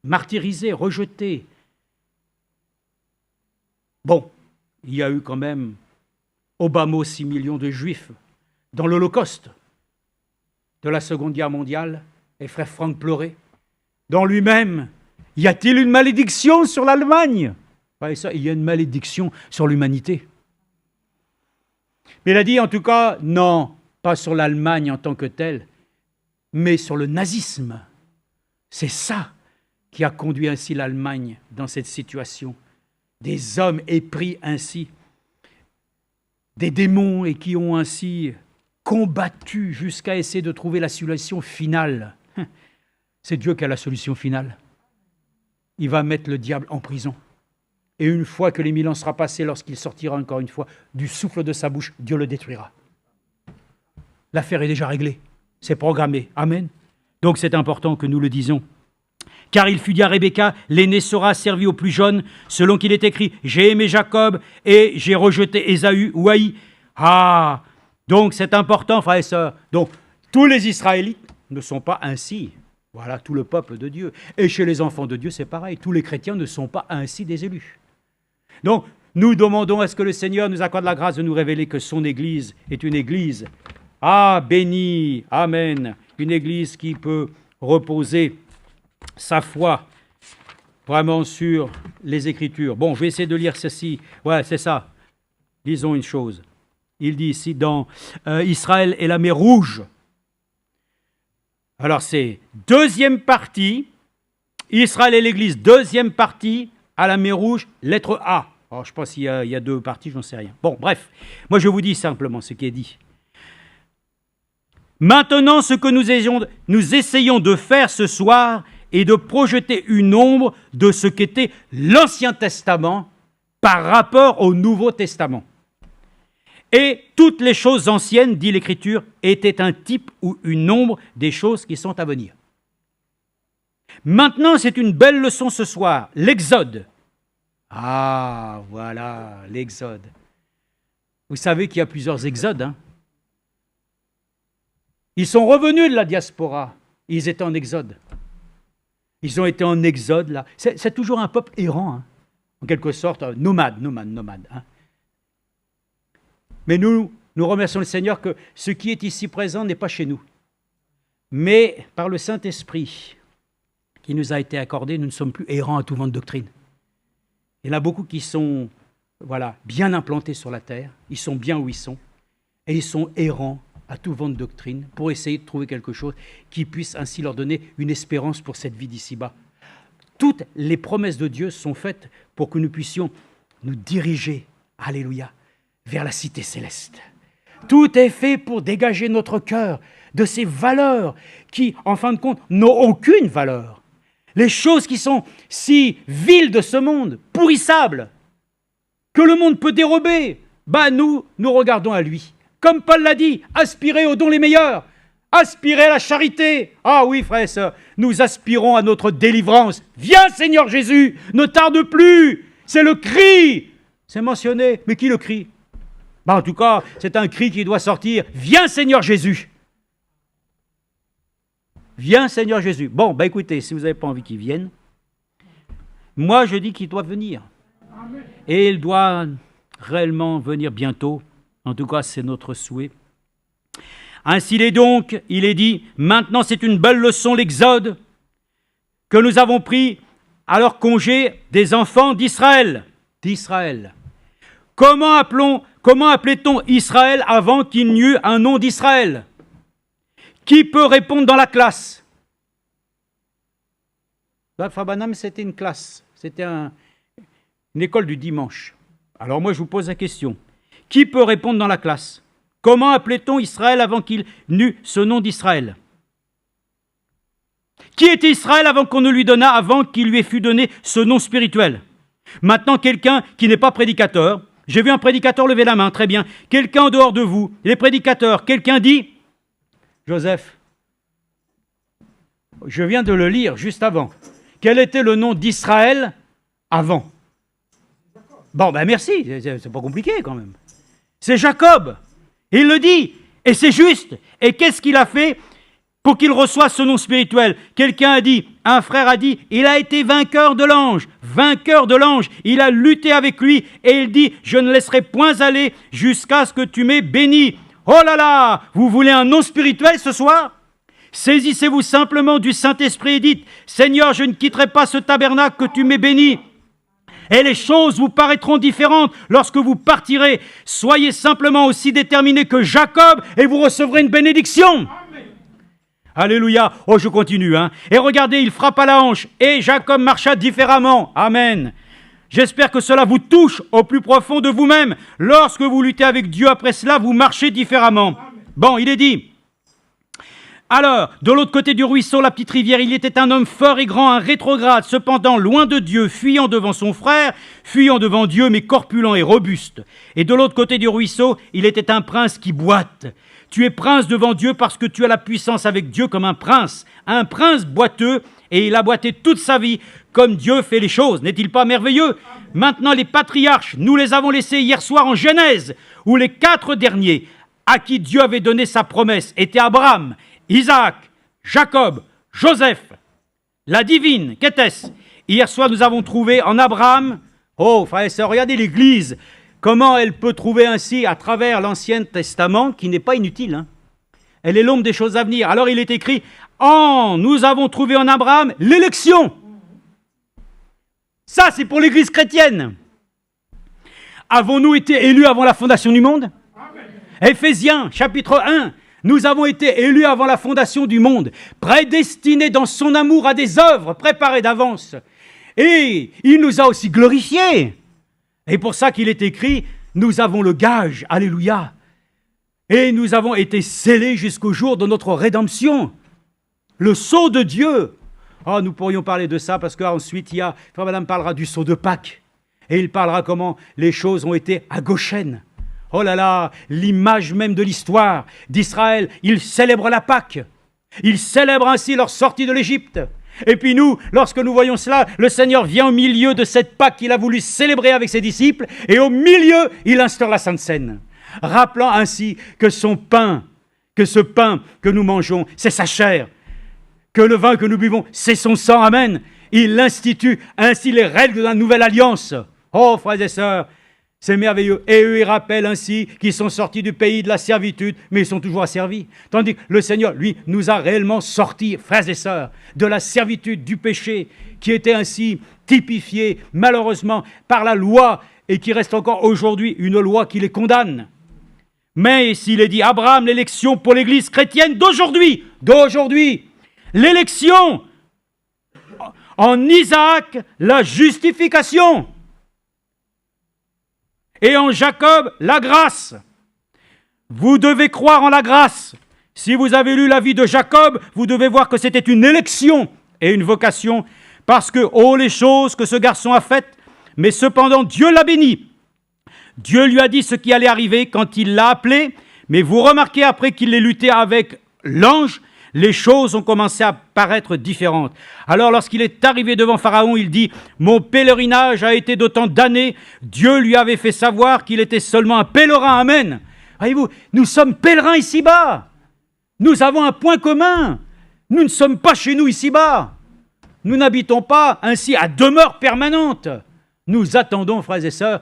martyrisé, rejeté. Bon, il y a eu quand même au bas mot 6 millions de juifs dans l'Holocauste de la Seconde Guerre mondiale, et frère Franck pleurait. Dans lui-même, y a-t-il une malédiction sur l'Allemagne? Ouais, ça, il y a une malédiction sur l'humanité. Mais il a dit en tout cas, non, pas sur l'Allemagne en tant que telle, mais sur le nazisme. C'est ça qui a conduit ainsi l'Allemagne dans cette situation. Des hommes épris ainsi, des démons et qui ont ainsi combattu jusqu'à essayer de trouver la solution finale. C'est Dieu qui a la solution finale. Il va mettre le diable en prison. Et une fois que les 1000 ans sera passés, lorsqu'il sortira encore une fois du souffle de sa bouche, Dieu le détruira. L'affaire est déjà réglée. C'est programmé. Amen. Donc c'est important que nous le disions. Car il fut dit à Rebecca, l'aîné sera servi au plus jeune, selon qu'il est écrit, j'ai aimé Jacob et j'ai rejeté Ésaü ou Haï. Ah, donc c'est important, frères et sœurs. Donc tous les Israélites ne sont pas ainsi. Voilà, tout le peuple de Dieu. Et chez les enfants de Dieu, c'est pareil. Tous les chrétiens ne sont pas ainsi des élus. Donc, nous demandons à ce que le Seigneur nous accorde la grâce de nous révéler que son Église est une Église, bénie, amen, une Église qui peut reposer sa foi vraiment sur les Écritures. Bon, je vais essayer de lire ceci. Ouais, c'est ça. Lisons une chose. Il dit ici dans Israël et la mer Rouge. Alors c'est deuxième partie Israël et l'Église, deuxième partie, à la mer rouge, lettre A. Alors, je pense qu'il y a deux parties, j'en sais rien. Bon, bref, moi je vous dis simplement ce qui est dit. Maintenant, ce que nous essayons de faire ce soir est de projeter une ombre de ce qu'était l'Ancien Testament par rapport au Nouveau Testament. Et toutes les choses anciennes, dit l'Écriture, étaient un type ou une ombre des choses qui sont à venir. Maintenant, c'est une belle leçon ce soir, l'Exode. Ah, voilà, l'Exode. Vous savez qu'il y a plusieurs exodes, hein? Ils sont revenus de la diaspora. Ils étaient en exode. Ils ont été en exode, là. C'est toujours un peuple errant, hein? En quelque sorte, nomade. Hein? Mais nous remercions le Seigneur que ce qui est ici présent n'est pas chez nous. Mais par le Saint-Esprit qui nous a été accordé, nous ne sommes plus errants à tout vent de doctrine. Il y en a beaucoup qui sont bien implantés sur la terre, ils sont bien où ils sont, et ils sont errants à tout vent de doctrine pour essayer de trouver quelque chose qui puisse ainsi leur donner une espérance pour cette vie d'ici-bas. Toutes les promesses de Dieu sont faites pour que nous puissions nous diriger, alléluia, vers la cité céleste. Tout est fait pour dégager notre cœur de ces valeurs qui, en fin de compte, n'ont aucune valeur. Les choses qui sont si viles de ce monde, pourrissables, que le monde peut dérober, nous regardons à lui. Comme Paul l'a dit, aspirez aux dons les meilleurs, aspirez à la charité. Ah oui, frères et sœurs, nous aspirons à notre délivrance. Viens, Seigneur Jésus, ne tarde plus. C'est le cri. C'est mentionné, mais qui le crie? En tout cas, c'est un cri qui doit sortir. Viens, Seigneur Jésus. Viens, Seigneur Jésus. Bon, écoutez, si vous n'avez pas envie qu'il vienne, moi je dis qu'il doit venir. Et il doit réellement venir bientôt. En tout cas, c'est notre souhait. Ainsi il est dit, maintenant c'est une belle leçon, l'Exode, que nous avons pris à leur congé des enfants d'Israël. Comment appelait-on Israël avant qu'il n'y eût un nom d'Israël? Qui peut répondre dans la classe? Fabanam, c'était une classe, c'était une école du dimanche. Alors moi, je vous pose la question. Qui peut répondre dans la classe? Comment appelait-on Israël avant qu'il n'eût ce nom d'Israël? Qui était Israël avant qu'on ne lui donnât, avant qu'il lui ait fût donné ce nom spirituel? Maintenant, quelqu'un qui n'est pas prédicateur, j'ai vu un prédicateur lever la main, très bien. Quelqu'un en dehors de vous, les prédicateurs, quelqu'un dit, Joseph, je viens de le lire juste avant. Quel était le nom d'Israël avant? Merci, c'est pas compliqué quand même. C'est Jacob. Il le dit, et c'est juste. Et qu'est-ce qu'il a fait pour qu'il reçoive ce nom spirituel? Quelqu'un a dit, un frère a dit, il a été vainqueur de l'ange. Il a lutté avec lui et il dit, je ne laisserai point aller jusqu'à ce que tu m'aies béni. Oh là là, vous voulez un nom spirituel ce soir? Saisissez-vous simplement du Saint-Esprit et dites, Seigneur, je ne quitterai pas ce tabernacle que tu m'aies béni. Et les choses vous paraîtront différentes lorsque vous partirez. Soyez simplement aussi déterminés que Jacob et vous recevrez une bénédiction. Amen. Alléluia. Oh, je continue. Et regardez, il frappe à la hanche et Jacob marcha différemment. Amen. J'espère que cela vous touche au plus profond de vous-même. Lorsque vous luttez avec Dieu, après cela, vous marchez différemment. Bon, il est dit. Alors, de l'autre côté du ruisseau, la petite rivière, il était un homme fort et grand, un rétrograde, cependant loin de Dieu, fuyant devant son frère, fuyant devant Dieu, mais corpulent et robuste. Et de l'autre côté du ruisseau, il était un prince qui boite. Tu es prince devant Dieu parce que tu as la puissance avec Dieu comme un prince boiteux, et il a boité toute sa vie, comme Dieu fait les choses. N'est-il pas merveilleux? Maintenant, les patriarches, nous les avons laissés hier soir en Genèse, où les 4 derniers, à qui Dieu avait donné sa promesse, étaient Abraham, Isaac, Jacob, Joseph, la divine, qu'était-ce? Hier soir, nous avons trouvé en Abraham, oh frères et sœurs, regardez l'Église, comment elle peut trouver ainsi à travers l'Ancien Testament, qui n'est pas inutile. Elle est l'ombre des choses à venir. Alors il est écrit, nous avons trouvé en Abraham l'élection. Ça, c'est pour l'Église chrétienne. Avons-nous été élus avant la fondation du monde? Éphésiens, chapitre 1. Nous avons été élus avant la fondation du monde, prédestinés dans son amour à des œuvres préparées d'avance. Et il nous a aussi glorifiés. Et pour ça qu'il est écrit, nous avons le gage, alléluia. Et nous avons été scellés jusqu'au jour de notre rédemption. Le sceau de Dieu. Oh, nous pourrions parler de ça parce qu'ensuite, Frère Madame parlera du sceau de Pâques. Et il parlera comment les choses ont été à Goshen. Oh là là, l'image même de l'histoire d'Israël. Ils célèbrent la Pâque. Ils célèbrent ainsi leur sortie de l'Égypte. Et puis nous, lorsque nous voyons cela, le Seigneur vient au milieu de cette Pâque qu'il a voulu célébrer avec ses disciples. Et au milieu, il instaure la Sainte Seine. Rappelant ainsi que ce pain que nous mangeons, c'est sa chair. Que le vin que nous buvons, c'est son sang. Amen. Il institue ainsi les règles de la nouvelle alliance. Oh, frères et sœurs, c'est merveilleux. Et eux, ils rappellent ainsi qu'ils sont sortis du pays de la servitude, mais ils sont toujours asservis. Tandis que le Seigneur, lui, nous a réellement sortis, frères et sœurs, de la servitude, du péché, qui était ainsi typifié, malheureusement, par la loi, et qui reste encore aujourd'hui une loi qui les condamne. Mais s'il est dit, Abraham, l'élection pour l'Église chrétienne d'aujourd'hui, l'élection, en Isaac, la justification. Et en Jacob, la grâce. Vous devez croire en la grâce. Si vous avez lu la vie de Jacob, vous devez voir que c'était une élection et une vocation, parce que, oh, les choses que ce garçon a faites, mais cependant Dieu l'a béni. Dieu lui a dit ce qui allait arriver quand il l'a appelé, mais vous remarquez après qu'il ait lutté avec l'ange, les choses ont commencé à paraître différentes. Alors lorsqu'il est arrivé devant Pharaon, il dit « Mon pèlerinage a été d'autant d'années, Dieu lui avait fait savoir qu'il était seulement un pèlerin. » Amen. Voyez-vous, nous sommes pèlerins ici-bas. Nous avons un point commun. Nous ne sommes pas chez nous ici-bas. Nous n'habitons pas ainsi à demeure permanente. Nous attendons, frères et sœurs,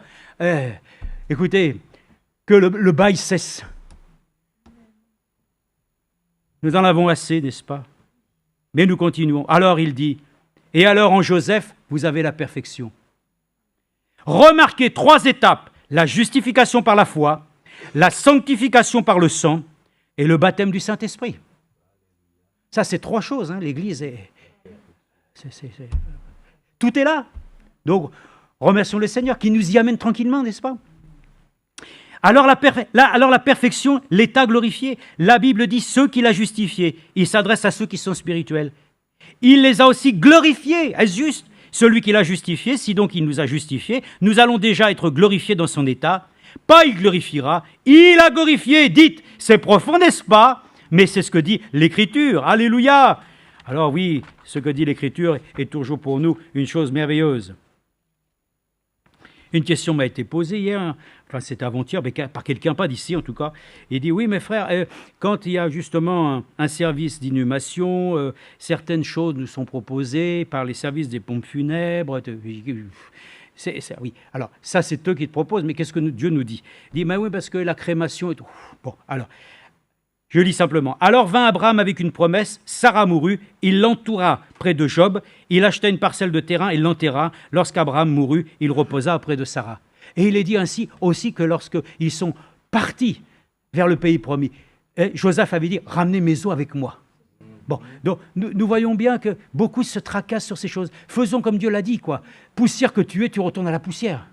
écoutez, que le bail cesse. Nous en avons assez, n'est-ce pas? Mais nous continuons. Alors il dit, et alors en Joseph, vous avez la perfection. Remarquez 3 étapes, la justification par la foi, la sanctification par le sang et le baptême du Saint-Esprit. Ça, c'est 3 choses, hein. L'Église est... Tout est là. Donc, remercions le Seigneur qui nous y amène tranquillement, n'est-ce pas? Alors la perfection, l'état glorifié, la Bible dit ceux qu'il a justifiés. Il s'adresse à ceux qui sont spirituels. Il les a aussi glorifiés. Est-ce juste? Celui qu'il a justifié, si donc il nous a justifiés, nous allons déjà être glorifiés dans son état. Pas il glorifiera, il a glorifié. Dites, c'est profond, n'est-ce pas? Mais c'est ce que dit l'Écriture. Alléluia. Alors oui, ce que dit l'Écriture est toujours pour nous une chose merveilleuse. Une question m'a été posée hier, enfin c'était avant-hier, mais par quelqu'un, pas d'ici en tout cas. Il dit, oui, mes frères, quand il y a justement un service d'inhumation, certaines choses nous sont proposées par les services des pompes funèbres. Oui, alors ça c'est eux qui te proposent, mais qu'est-ce que Dieu nous dit? Il dit, mais oui, parce que la crémation et tout. Bon, alors, je lis simplement. Alors vint Abraham avec une promesse, Sarah mourut, il l'entoura près de Job, il acheta une parcelle de terrain, il l'enterra. Lorsqu'Abraham mourut, il reposa auprès de Sarah. Et il est dit ainsi aussi que lorsqu'ils sont partis vers le pays promis, Joseph avait dit, ramenez mes os avec moi. Bon, donc nous voyons bien que beaucoup se tracassent sur ces choses. Faisons comme Dieu l'a dit, quoi. Poussière que tu es, tu retournes à la poussière.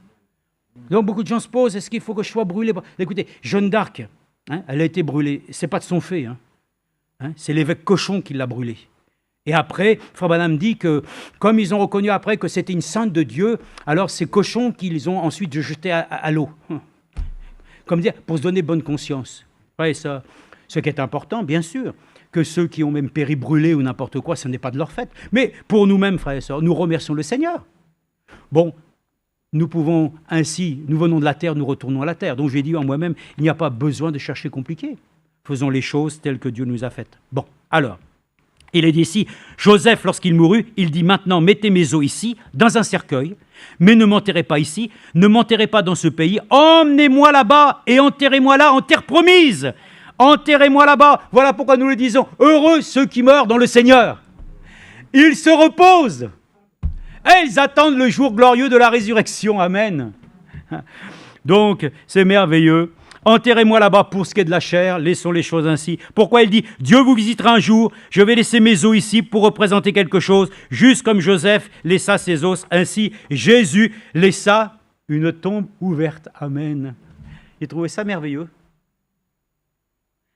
Donc beaucoup de gens se posent, est-ce qu'il faut que je sois brûlé? Écoutez, Jeanne d'Arc, elle a été brûlée, c'est pas de son fait, c'est l'évêque Cochon qui l'a brûlée. Et après, Frère Branham dit que, comme ils ont reconnu après que c'était une sainte de Dieu, alors c'est Cochon qu'ils ont ensuite jeté à l'eau. Comme dire, pour se donner bonne conscience. Ouais, ça, ce qui est important, bien sûr, que ceux qui ont même péri brûlés ou n'importe quoi, ce n'est pas de leur fait. Mais pour nous-mêmes, frères et sœurs, nous remercions le Seigneur. Bon, nous pouvons ainsi, nous venons de la terre, nous retournons à la terre. Donc j'ai dit en moi-même, il n'y a pas besoin de chercher compliqué. Faisons les choses telles que Dieu nous a faites. Bon, alors, il est dit ici, Joseph, lorsqu'il mourut, il dit maintenant, mettez mes os ici, dans un cercueil, mais ne m'enterrez pas ici, ne m'enterrez pas dans ce pays, emmenez-moi là-bas et enterrez-moi là en terre promise. Enterrez-moi là-bas. Voilà pourquoi nous le disons, heureux ceux qui meurent dans le Seigneur. Ils se reposent. Et ils attendent le jour glorieux de la résurrection. Amen. Donc, c'est merveilleux. Enterrez-moi là-bas pour ce qui est de la chair, laissons les choses ainsi. Pourquoi il dit, Dieu vous visitera un jour, je vais laisser mes os ici pour représenter quelque chose, juste comme Joseph laissa ses os, ainsi Jésus laissa une tombe ouverte. Amen. J'ai trouvé ça merveilleux.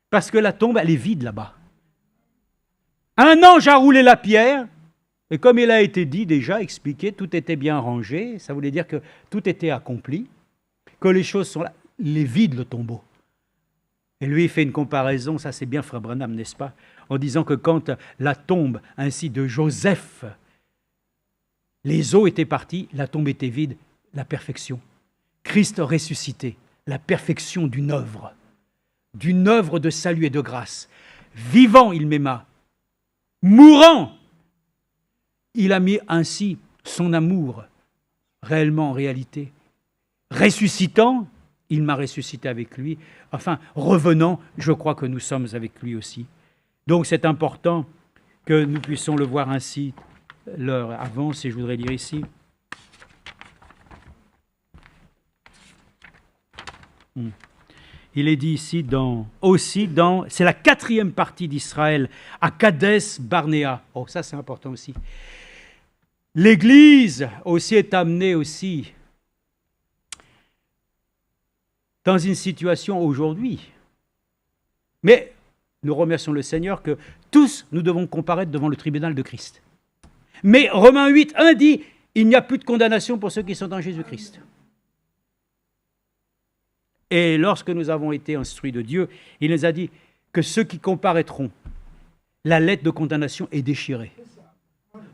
Parce que la tombe, elle est vide là-bas. Un ange a roulé la pierre, et comme il a été dit déjà, expliqué, tout était bien rangé, ça voulait dire que tout était accompli, que les choses sont là. Il est vide, le tombeau. Et lui, il fait une comparaison, ça c'est bien Frère Branham, n'est-ce pas, en disant que quand la tombe ainsi de Joseph, les os étaient partis, la tombe était vide, la perfection. Christ ressuscité, la perfection d'une œuvre de salut et de grâce. Vivant, il m'aima. Mourant, il a mis ainsi son amour réellement en réalité. Ressuscitant, il m'a ressuscité avec lui. Enfin, revenant, je crois que nous sommes avec lui aussi. Donc c'est important que nous puissions le voir ainsi. L'heure avance et je voudrais lire ici. Il est dit ici c'est la 4e partie d'Israël, à Kadès Barnéa. Oh, ça c'est important aussi. L'Église aussi est amenée aussi dans une situation aujourd'hui. Mais nous remercions le Seigneur que tous nous devons comparaître devant le tribunal de Christ. Mais Romains 8, 1 dit, il n'y a plus de condamnation pour ceux qui sont en Jésus-Christ. Et lorsque nous avons été instruits de Dieu, il nous a dit que ceux qui comparaîtront, la lettre de condamnation est déchirée.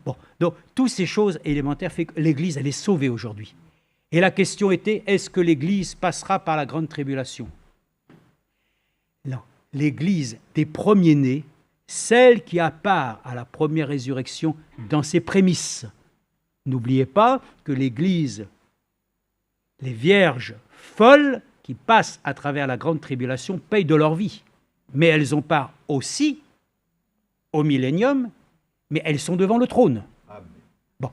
Bon, donc, toutes ces choses élémentaires font que l'Église, elle est sauvée aujourd'hui. Et la question était, est-ce que l'Église passera par la grande tribulation? Non, l'Église des premiers-nés, celle qui a part à la première résurrection dans ses prémices. N'oubliez pas que l'Église, les vierges folles qui passent à travers la grande tribulation payent de leur vie. Mais elles ont part aussi au millénium, mais elles sont devant le trône. Bon.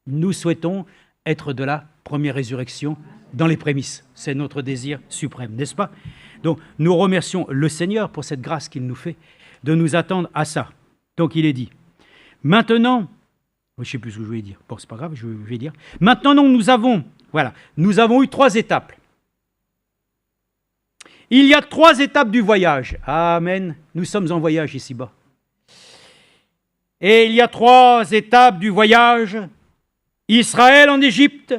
Nous souhaitons être de la première résurrection dans les prémices. C'est notre désir suprême, n'est-ce pas? Donc, nous remercions le Seigneur pour cette grâce qu'il nous fait de nous attendre à ça. Donc, il est dit, maintenant, je ne sais plus ce que je voulais dire. Bon, c'est pas grave, je vais dire. Maintenant, nous avons eu 3 étapes. Il y a 3 étapes du voyage. Amen. Nous sommes en voyage ici-bas. Et il y a 3 étapes du voyage. Israël en Égypte,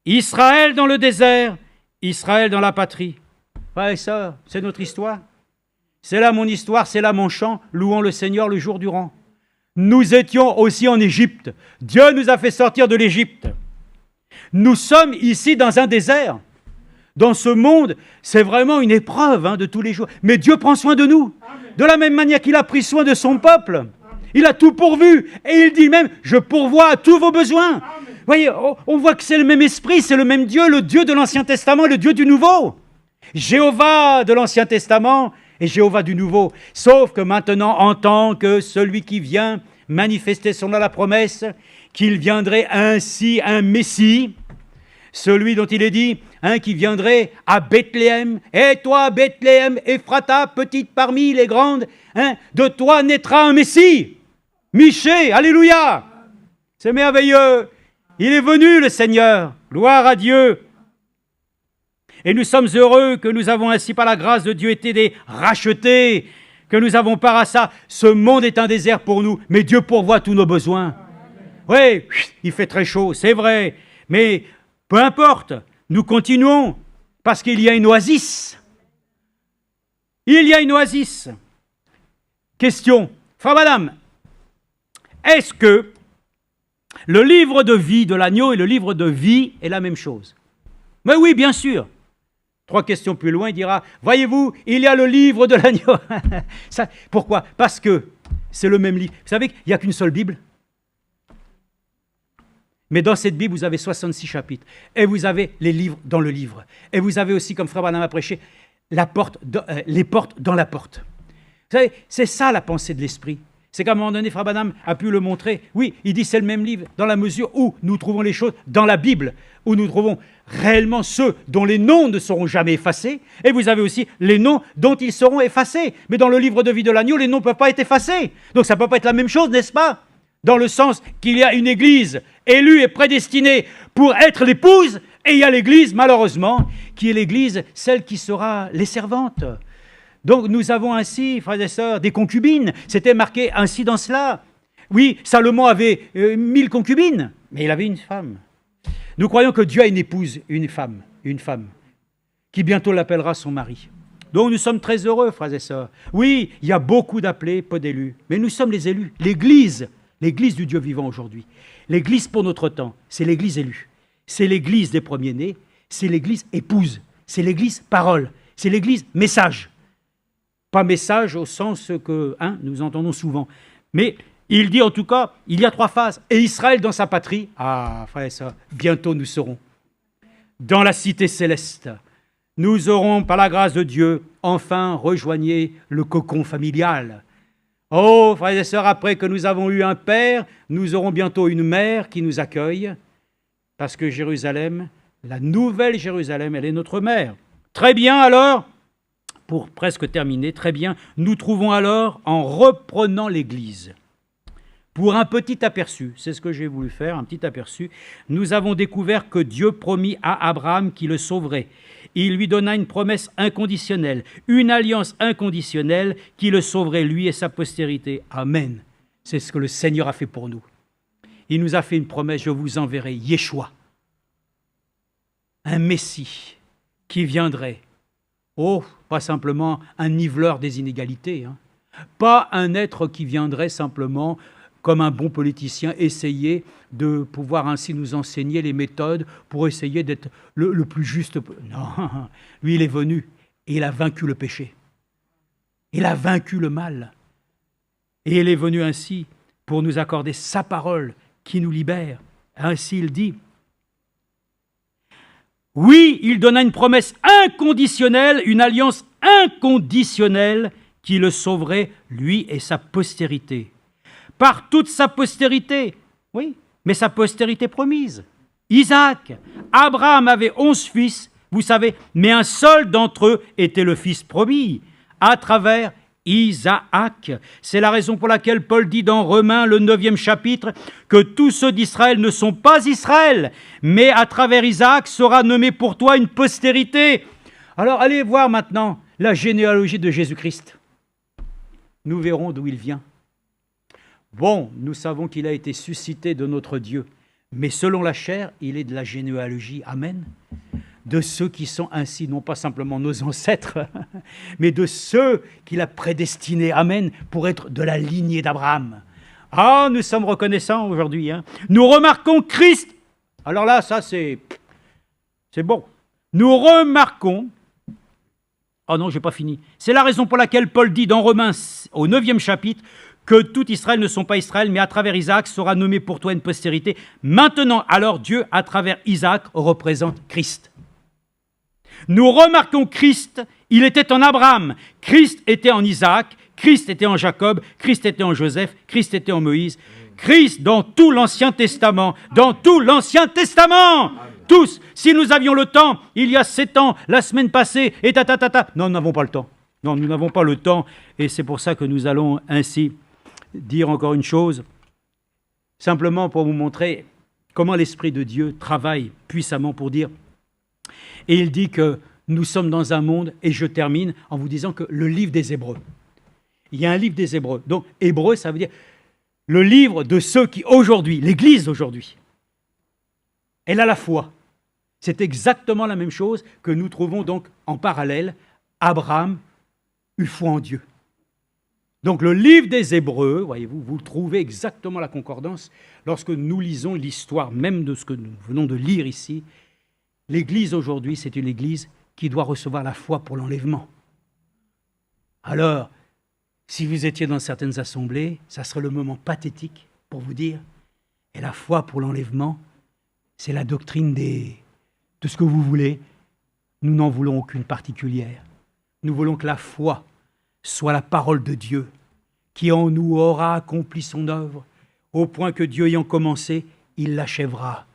Israël dans le désert, Israël dans la patrie. Frères et sœurs, c'est notre histoire. C'est là mon histoire, c'est là mon chant. Louons le Seigneur le jour durant. Nous étions aussi en Égypte. Dieu nous a fait sortir de l'Égypte. Nous sommes ici dans un désert. Dans ce monde, c'est vraiment une épreuve de tous les jours. Mais Dieu prend soin de nous. De la même manière qu'il a pris soin de son peuple. Il a tout pourvu. Et il dit même, je pourvois à tous vos besoins. Vous voyez, on voit que c'est le même esprit, c'est le même Dieu, le Dieu de l'Ancien Testament et le Dieu du Nouveau. Jéhovah de l'Ancien Testament et Jéhovah du Nouveau. Sauf que maintenant, en tant que celui qui vient manifester son la promesse, qu'il viendrait ainsi un Messie, celui dont il est dit, qui viendrait à Bethléem. Et toi, Bethléem, Ephrata, petite parmi les grandes, de toi naîtra un Messie. Michée, alléluia. C'est merveilleux. Il est venu, le Seigneur. Gloire à Dieu. Et nous sommes heureux que nous avons ainsi, par la grâce de Dieu, été des rachetés, que nous avons part à ça. Ce monde est un désert pour nous, mais Dieu pourvoit tous nos besoins. Oui, il fait très chaud, c'est vrai, mais peu importe, nous continuons, parce qu'il y a une oasis. Il y a une oasis. Question, Frère Madame, est-ce que le livre de vie de l'agneau et le livre de vie est la même chose? Mais oui, bien sûr. 3 questions plus loin, il dira, voyez-vous, il y a le livre de l'agneau. Pourquoi? Parce que c'est le même livre. Vous savez qu'il n'y a qu'une seule Bible. Mais dans cette Bible, vous avez 66 chapitres. Et vous avez les livres dans le livre. Et vous avez aussi, comme Frère Branham a prêché, les portes dans la porte. Vous savez, c'est ça la pensée de l'Esprit. C'est qu'à un moment donné, Frère Branham a pu le montrer. Oui, il dit c'est le même livre, dans la mesure où nous trouvons les choses dans la Bible, où nous trouvons réellement ceux dont les noms ne seront jamais effacés, et vous avez aussi les noms dont ils seront effacés. Mais dans le livre de vie de l'agneau, les noms ne peuvent pas être effacés. Donc ça ne peut pas être la même chose, n'est-ce pas? Dans le sens qu'il y a une église élue et prédestinée pour être l'épouse, et il y a l'église, malheureusement, qui est l'église, celle qui sera les servantes. Donc nous avons ainsi, frères et sœurs, des concubines. C'était marqué ainsi dans cela. Oui, Salomon avait 1000 concubines, mais il avait une femme. Nous croyons que Dieu a une épouse, une femme, qui bientôt l'appellera son mari. Donc nous sommes très heureux, frères et sœurs. Oui, il y a beaucoup d'appelés, peu d'élus, mais nous sommes les élus. L'église du Dieu vivant aujourd'hui. L'église pour notre temps, c'est l'église élue. C'est l'église des premiers-nés, c'est l'église épouse, c'est l'église parole, c'est l'église message. Pas message au sens que nous entendons souvent. Mais il dit en tout cas, il y a 3 phases. Et Israël dans sa patrie, frère et sœurs, bientôt nous serons dans la cité céleste. Nous aurons, par la grâce de Dieu, enfin rejoigné le cocon familial. Oh, frères et sœurs, après que nous avons eu un père, nous aurons bientôt une mère qui nous accueille, parce que Jérusalem, la nouvelle Jérusalem, elle est notre mère. Très bien alors, pour presque terminer, très bien, nous trouvons alors, en reprenant l'Église, pour un petit aperçu, c'est ce que j'ai voulu faire, un petit aperçu, nous avons découvert que Dieu promit à Abraham qu'il le sauverait. Il lui donna une promesse inconditionnelle, une alliance inconditionnelle qui le sauverait lui et sa postérité. Amen. C'est ce que le Seigneur a fait pour nous. Il nous a fait une promesse, je vous enverrai Yeshua, un Messie qui viendrait. Oh, pas simplement un niveleur des inégalités, pas un être qui viendrait simplement, comme un bon politicien, essayer de pouvoir ainsi nous enseigner les méthodes pour essayer d'être le plus juste. Non, lui il est venu et il a vaincu le péché. Il a vaincu le mal. Et il est venu ainsi pour nous accorder sa parole qui nous libère. Ainsi il dit, oui, il donna une promesse inconditionnelle, une alliance inconditionnelle qui le sauverait, lui et sa postérité. Par toute sa postérité, oui, mais sa postérité promise. Isaac, Abraham avait 11 fils, vous savez, mais un seul d'entre eux était le fils promis, à travers Isaac. C'est la raison pour laquelle Paul dit dans Romains, le 9e chapitre, que tous ceux d'Israël ne sont pas Israël, mais à travers Isaac sera nommé pour toi une postérité. Alors allez voir maintenant la généalogie de Jésus-Christ. Nous verrons d'où il vient. Bon, nous savons qu'il a été suscité de notre Dieu, mais selon la chair, il est de la généalogie, amen, de ceux qui sont ainsi, non pas simplement nos ancêtres, mais de ceux qu'il a prédestinés, amen, pour être de la lignée d'Abraham. Ah, nous sommes reconnaissants aujourd'hui. Nous remarquons Christ. Alors là, ça c'est bon. Nous remarquons. Oh non, je n'ai pas fini. C'est la raison pour laquelle Paul dit dans Romains, au 9e chapitre, que tout Israël ne sont pas Israël, mais à travers Isaac sera nommé pour toi une postérité. Maintenant, alors Dieu, à travers Isaac, représente Christ. Nous remarquons Christ, il était en Abraham, Christ était en Isaac, Christ était en Jacob, Christ était en Joseph, Christ était en Moïse, Christ dans tout l'Ancien Testament, tous. Si nous avions le temps, il y a 7 ans, la semaine passée, et non, nous n'avons pas le temps. Non, nous n'avons pas le temps, et c'est pour ça que nous allons ainsi dire encore une chose, simplement pour vous montrer comment l'Esprit de Dieu travaille puissamment pour dire. Et il dit que nous sommes dans un monde, et je termine en vous disant que le livre des Hébreux, il y a un livre des Hébreux. Donc, Hébreux, ça veut dire le livre de ceux qui aujourd'hui, l'Église d'aujourd'hui, elle a la foi. C'est exactement la même chose que nous trouvons donc en parallèle. Abraham eut foi en Dieu. Donc le livre des Hébreux, voyez-vous, vous trouvez exactement la concordance lorsque nous lisons l'histoire même de ce que nous venons de lire ici. L'Église aujourd'hui, c'est une Église qui doit recevoir la foi pour l'enlèvement. Alors, si vous étiez dans certaines assemblées, ça serait le moment pathétique pour vous dire, et la foi pour l'enlèvement, c'est la doctrine de ce que vous voulez. Nous n'en voulons aucune particulière. Nous voulons que la foi soit la parole de Dieu qui en nous aura accompli son œuvre, au point que Dieu ayant commencé, il l'achèvera.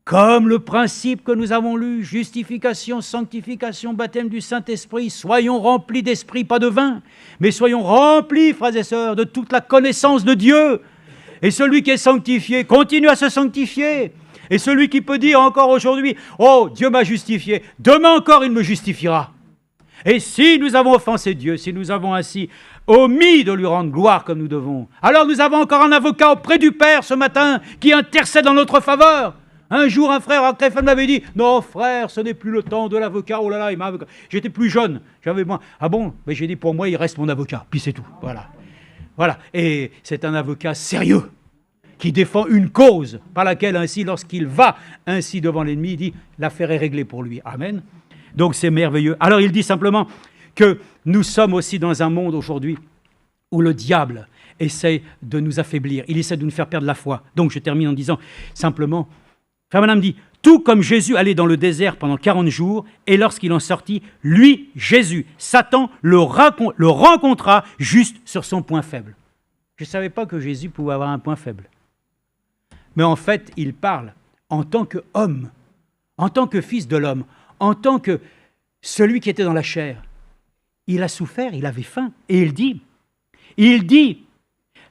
Comme le principe que nous avons lu, justification, sanctification, baptême du Saint-Esprit, soyons remplis d'esprit, pas de vin, mais soyons remplis, frères et sœurs, de toute la connaissance de Dieu. Et celui qui est sanctifié continue à se sanctifier. Et celui qui peut dire encore aujourd'hui, « Oh, Dieu m'a justifié, demain encore il me justifiera. » Et si nous avons offensé Dieu, si nous avons ainsi omis de lui rendre gloire comme nous devons, alors nous avons encore un avocat auprès du Père ce matin qui intercède en notre faveur. Un jour, un frère à Crefeld m'avait dit, « Non, frère, ce n'est plus le temps de l'avocat. » Oh là là, j'étais plus jeune. J'avais moins. Ah bon? Mais j'ai dit, pour moi, il reste mon avocat. Puis c'est tout. Voilà. Voilà. Et c'est un avocat sérieux qui défend une cause par laquelle, ainsi, lorsqu'il va ainsi devant l'ennemi, il dit, l'affaire est réglée pour lui. Amen. Donc c'est merveilleux. Alors il dit simplement que nous sommes aussi dans un monde aujourd'hui où le diable essaie de nous affaiblir. Il essaie de nous faire perdre la foi. Donc je termine en disant simplement, Frère Branham dit, tout comme Jésus allait dans le désert pendant 40 jours, et lorsqu'il en sortit, lui, Jésus, Satan le rencontra juste sur son point faible. Je ne savais pas que Jésus pouvait avoir un point faible. Mais en fait, il parle en tant qu'homme, en tant que fils de l'homme, en tant que celui qui était dans la chair. Il a souffert, il avait faim, et il dit,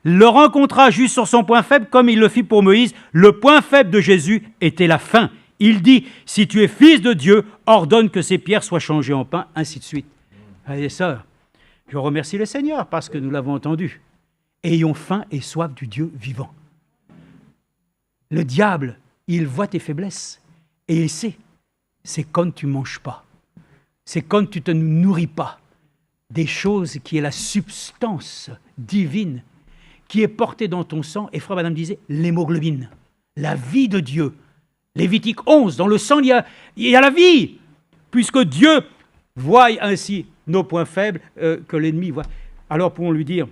le rencontra juste sur son point faible, comme il le fit pour Moïse. Le point faible de Jésus était la faim. Il dit, si tu es fils de Dieu, ordonne que ces pierres soient changées en pain, ainsi de suite. Frères et sœurs, je remercie le Seigneur parce que nous l'avons entendu. Ayons faim et soif du Dieu vivant. Le diable, il voit tes faiblesses et il sait, c'est quand tu ne manges pas, c'est quand tu ne te nourris pas des choses qui est la substance divine, qui est portée dans ton sang, et frère Madame disait, l'hémoglobine, la vie de Dieu. Lévitique 11, dans le sang, il y a la vie, puisque Dieu voit ainsi nos points faibles que l'ennemi voit. Alors pouvons lui dire,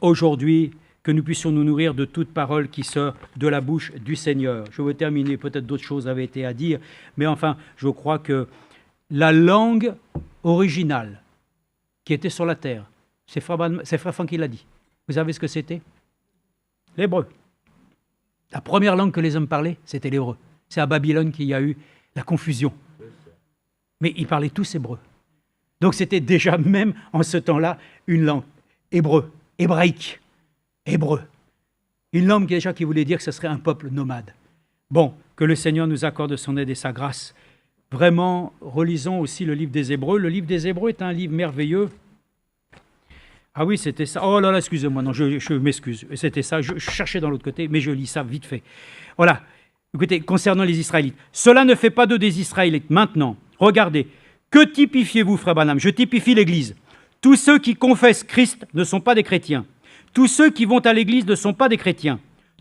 aujourd'hui, que nous puissions nous nourrir de toute parole qui sort de la bouche du Seigneur. Je veux terminer, peut-être d'autres choses avaient été à dire, mais enfin, je crois que la langue originale qui était sur la terre, c'est Frère Franck qui l'a dit. Vous savez ce que c'était? L'hébreu. La première langue que les hommes parlaient, c'était l'hébreu. C'est à Babylone qu'il y a eu la confusion. Mais ils parlaient tous hébreu. Donc c'était déjà même en ce temps-là une langue hébreu, hébraïque, hébreu. Une langue déjà qui voulait dire que ce serait un peuple nomade. Bon, que le Seigneur nous accorde son aide et sa grâce. Vraiment, relisons aussi le livre des Hébreux. Le livre des Hébreux est un livre merveilleux. Ah oui, c'était ça. Oh là là, excusez-moi, non, je m'excuse. C'était ça, je cherchais dans l'autre côté, mais je lis ça vite fait. Voilà, écoutez, concernant les Israélites. Cela ne fait pas d'eux des Israélites. Maintenant, regardez, que typifiez-vous, frère Branham? Je typifie l'Église. Tous ceux qui confessent Christ ne sont pas des chrétiens. Tous ceux qui vont à l'Église ne sont pas des chrétiens.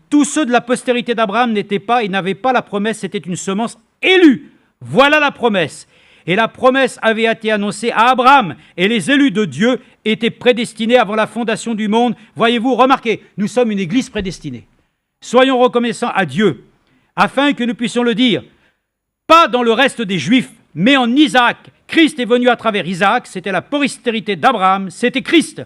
Tous ceux de la postérité d'Abraham n'étaient pas et n'avaient pas la promesse, c'était une semence élue. Voilà la promesse. Et la promesse avait été annoncée à Abraham, et les élus de Dieu étaient prédestinés avant la fondation du monde. Voyez-vous, remarquez, nous sommes une Église prédestinée. Soyons reconnaissants à Dieu, afin que nous puissions le dire, pas dans le reste des Juifs, mais en Isaac. Christ est venu à travers Isaac, c'était la postérité d'Abraham, c'était Christ.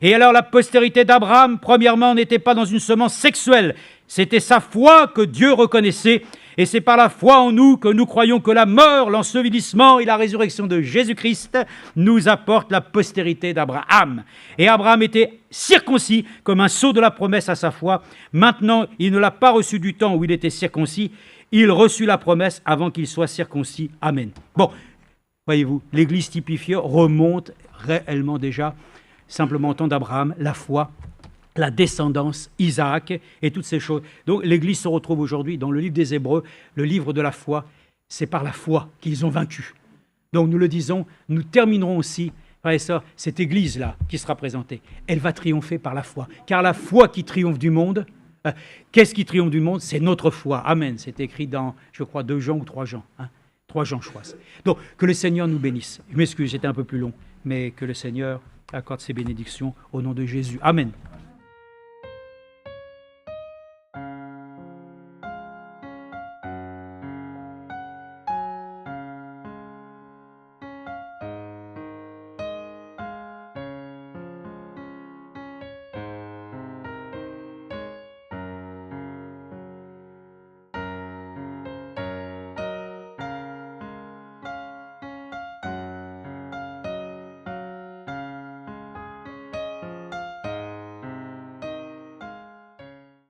Et alors la postérité d'Abraham, premièrement, n'était pas dans une semence sexuelle, c'était sa foi que Dieu reconnaissait. Et c'est par la foi en nous que nous croyons que la mort, l'ensevelissement et la résurrection de Jésus-Christ nous apportent la postérité d'Abraham. Et Abraham était circoncis comme un sceau de la promesse à sa foi. Maintenant, il ne l'a pas reçu du temps où il était circoncis. Il reçut la promesse avant qu'il soit circoncis. Amen. Bon, voyez-vous, l'Église typifiée remonte réellement déjà simplement au temps d'Abraham, la foi, la descendance, Isaac et toutes ces choses. Donc l'Église se retrouve aujourd'hui dans le livre des Hébreux, le livre de la foi. C'est par la foi qu'ils ont vaincu. Donc nous le disons, nous terminerons aussi, frères et sœurs, cette Église-là qui sera présentée. Elle va triompher par la foi. Car la foi qui triomphe du monde, qu'est-ce qui triomphe du monde? C'est notre foi. Amen. C'est écrit dans, je crois, 2 Jean ou 3 Jean. 3 Jean, je crois. Donc que le Seigneur nous bénisse. Je m'excuse, j'étais un peu plus long, mais que le Seigneur accorde ses bénédictions au nom de Jésus. Amen.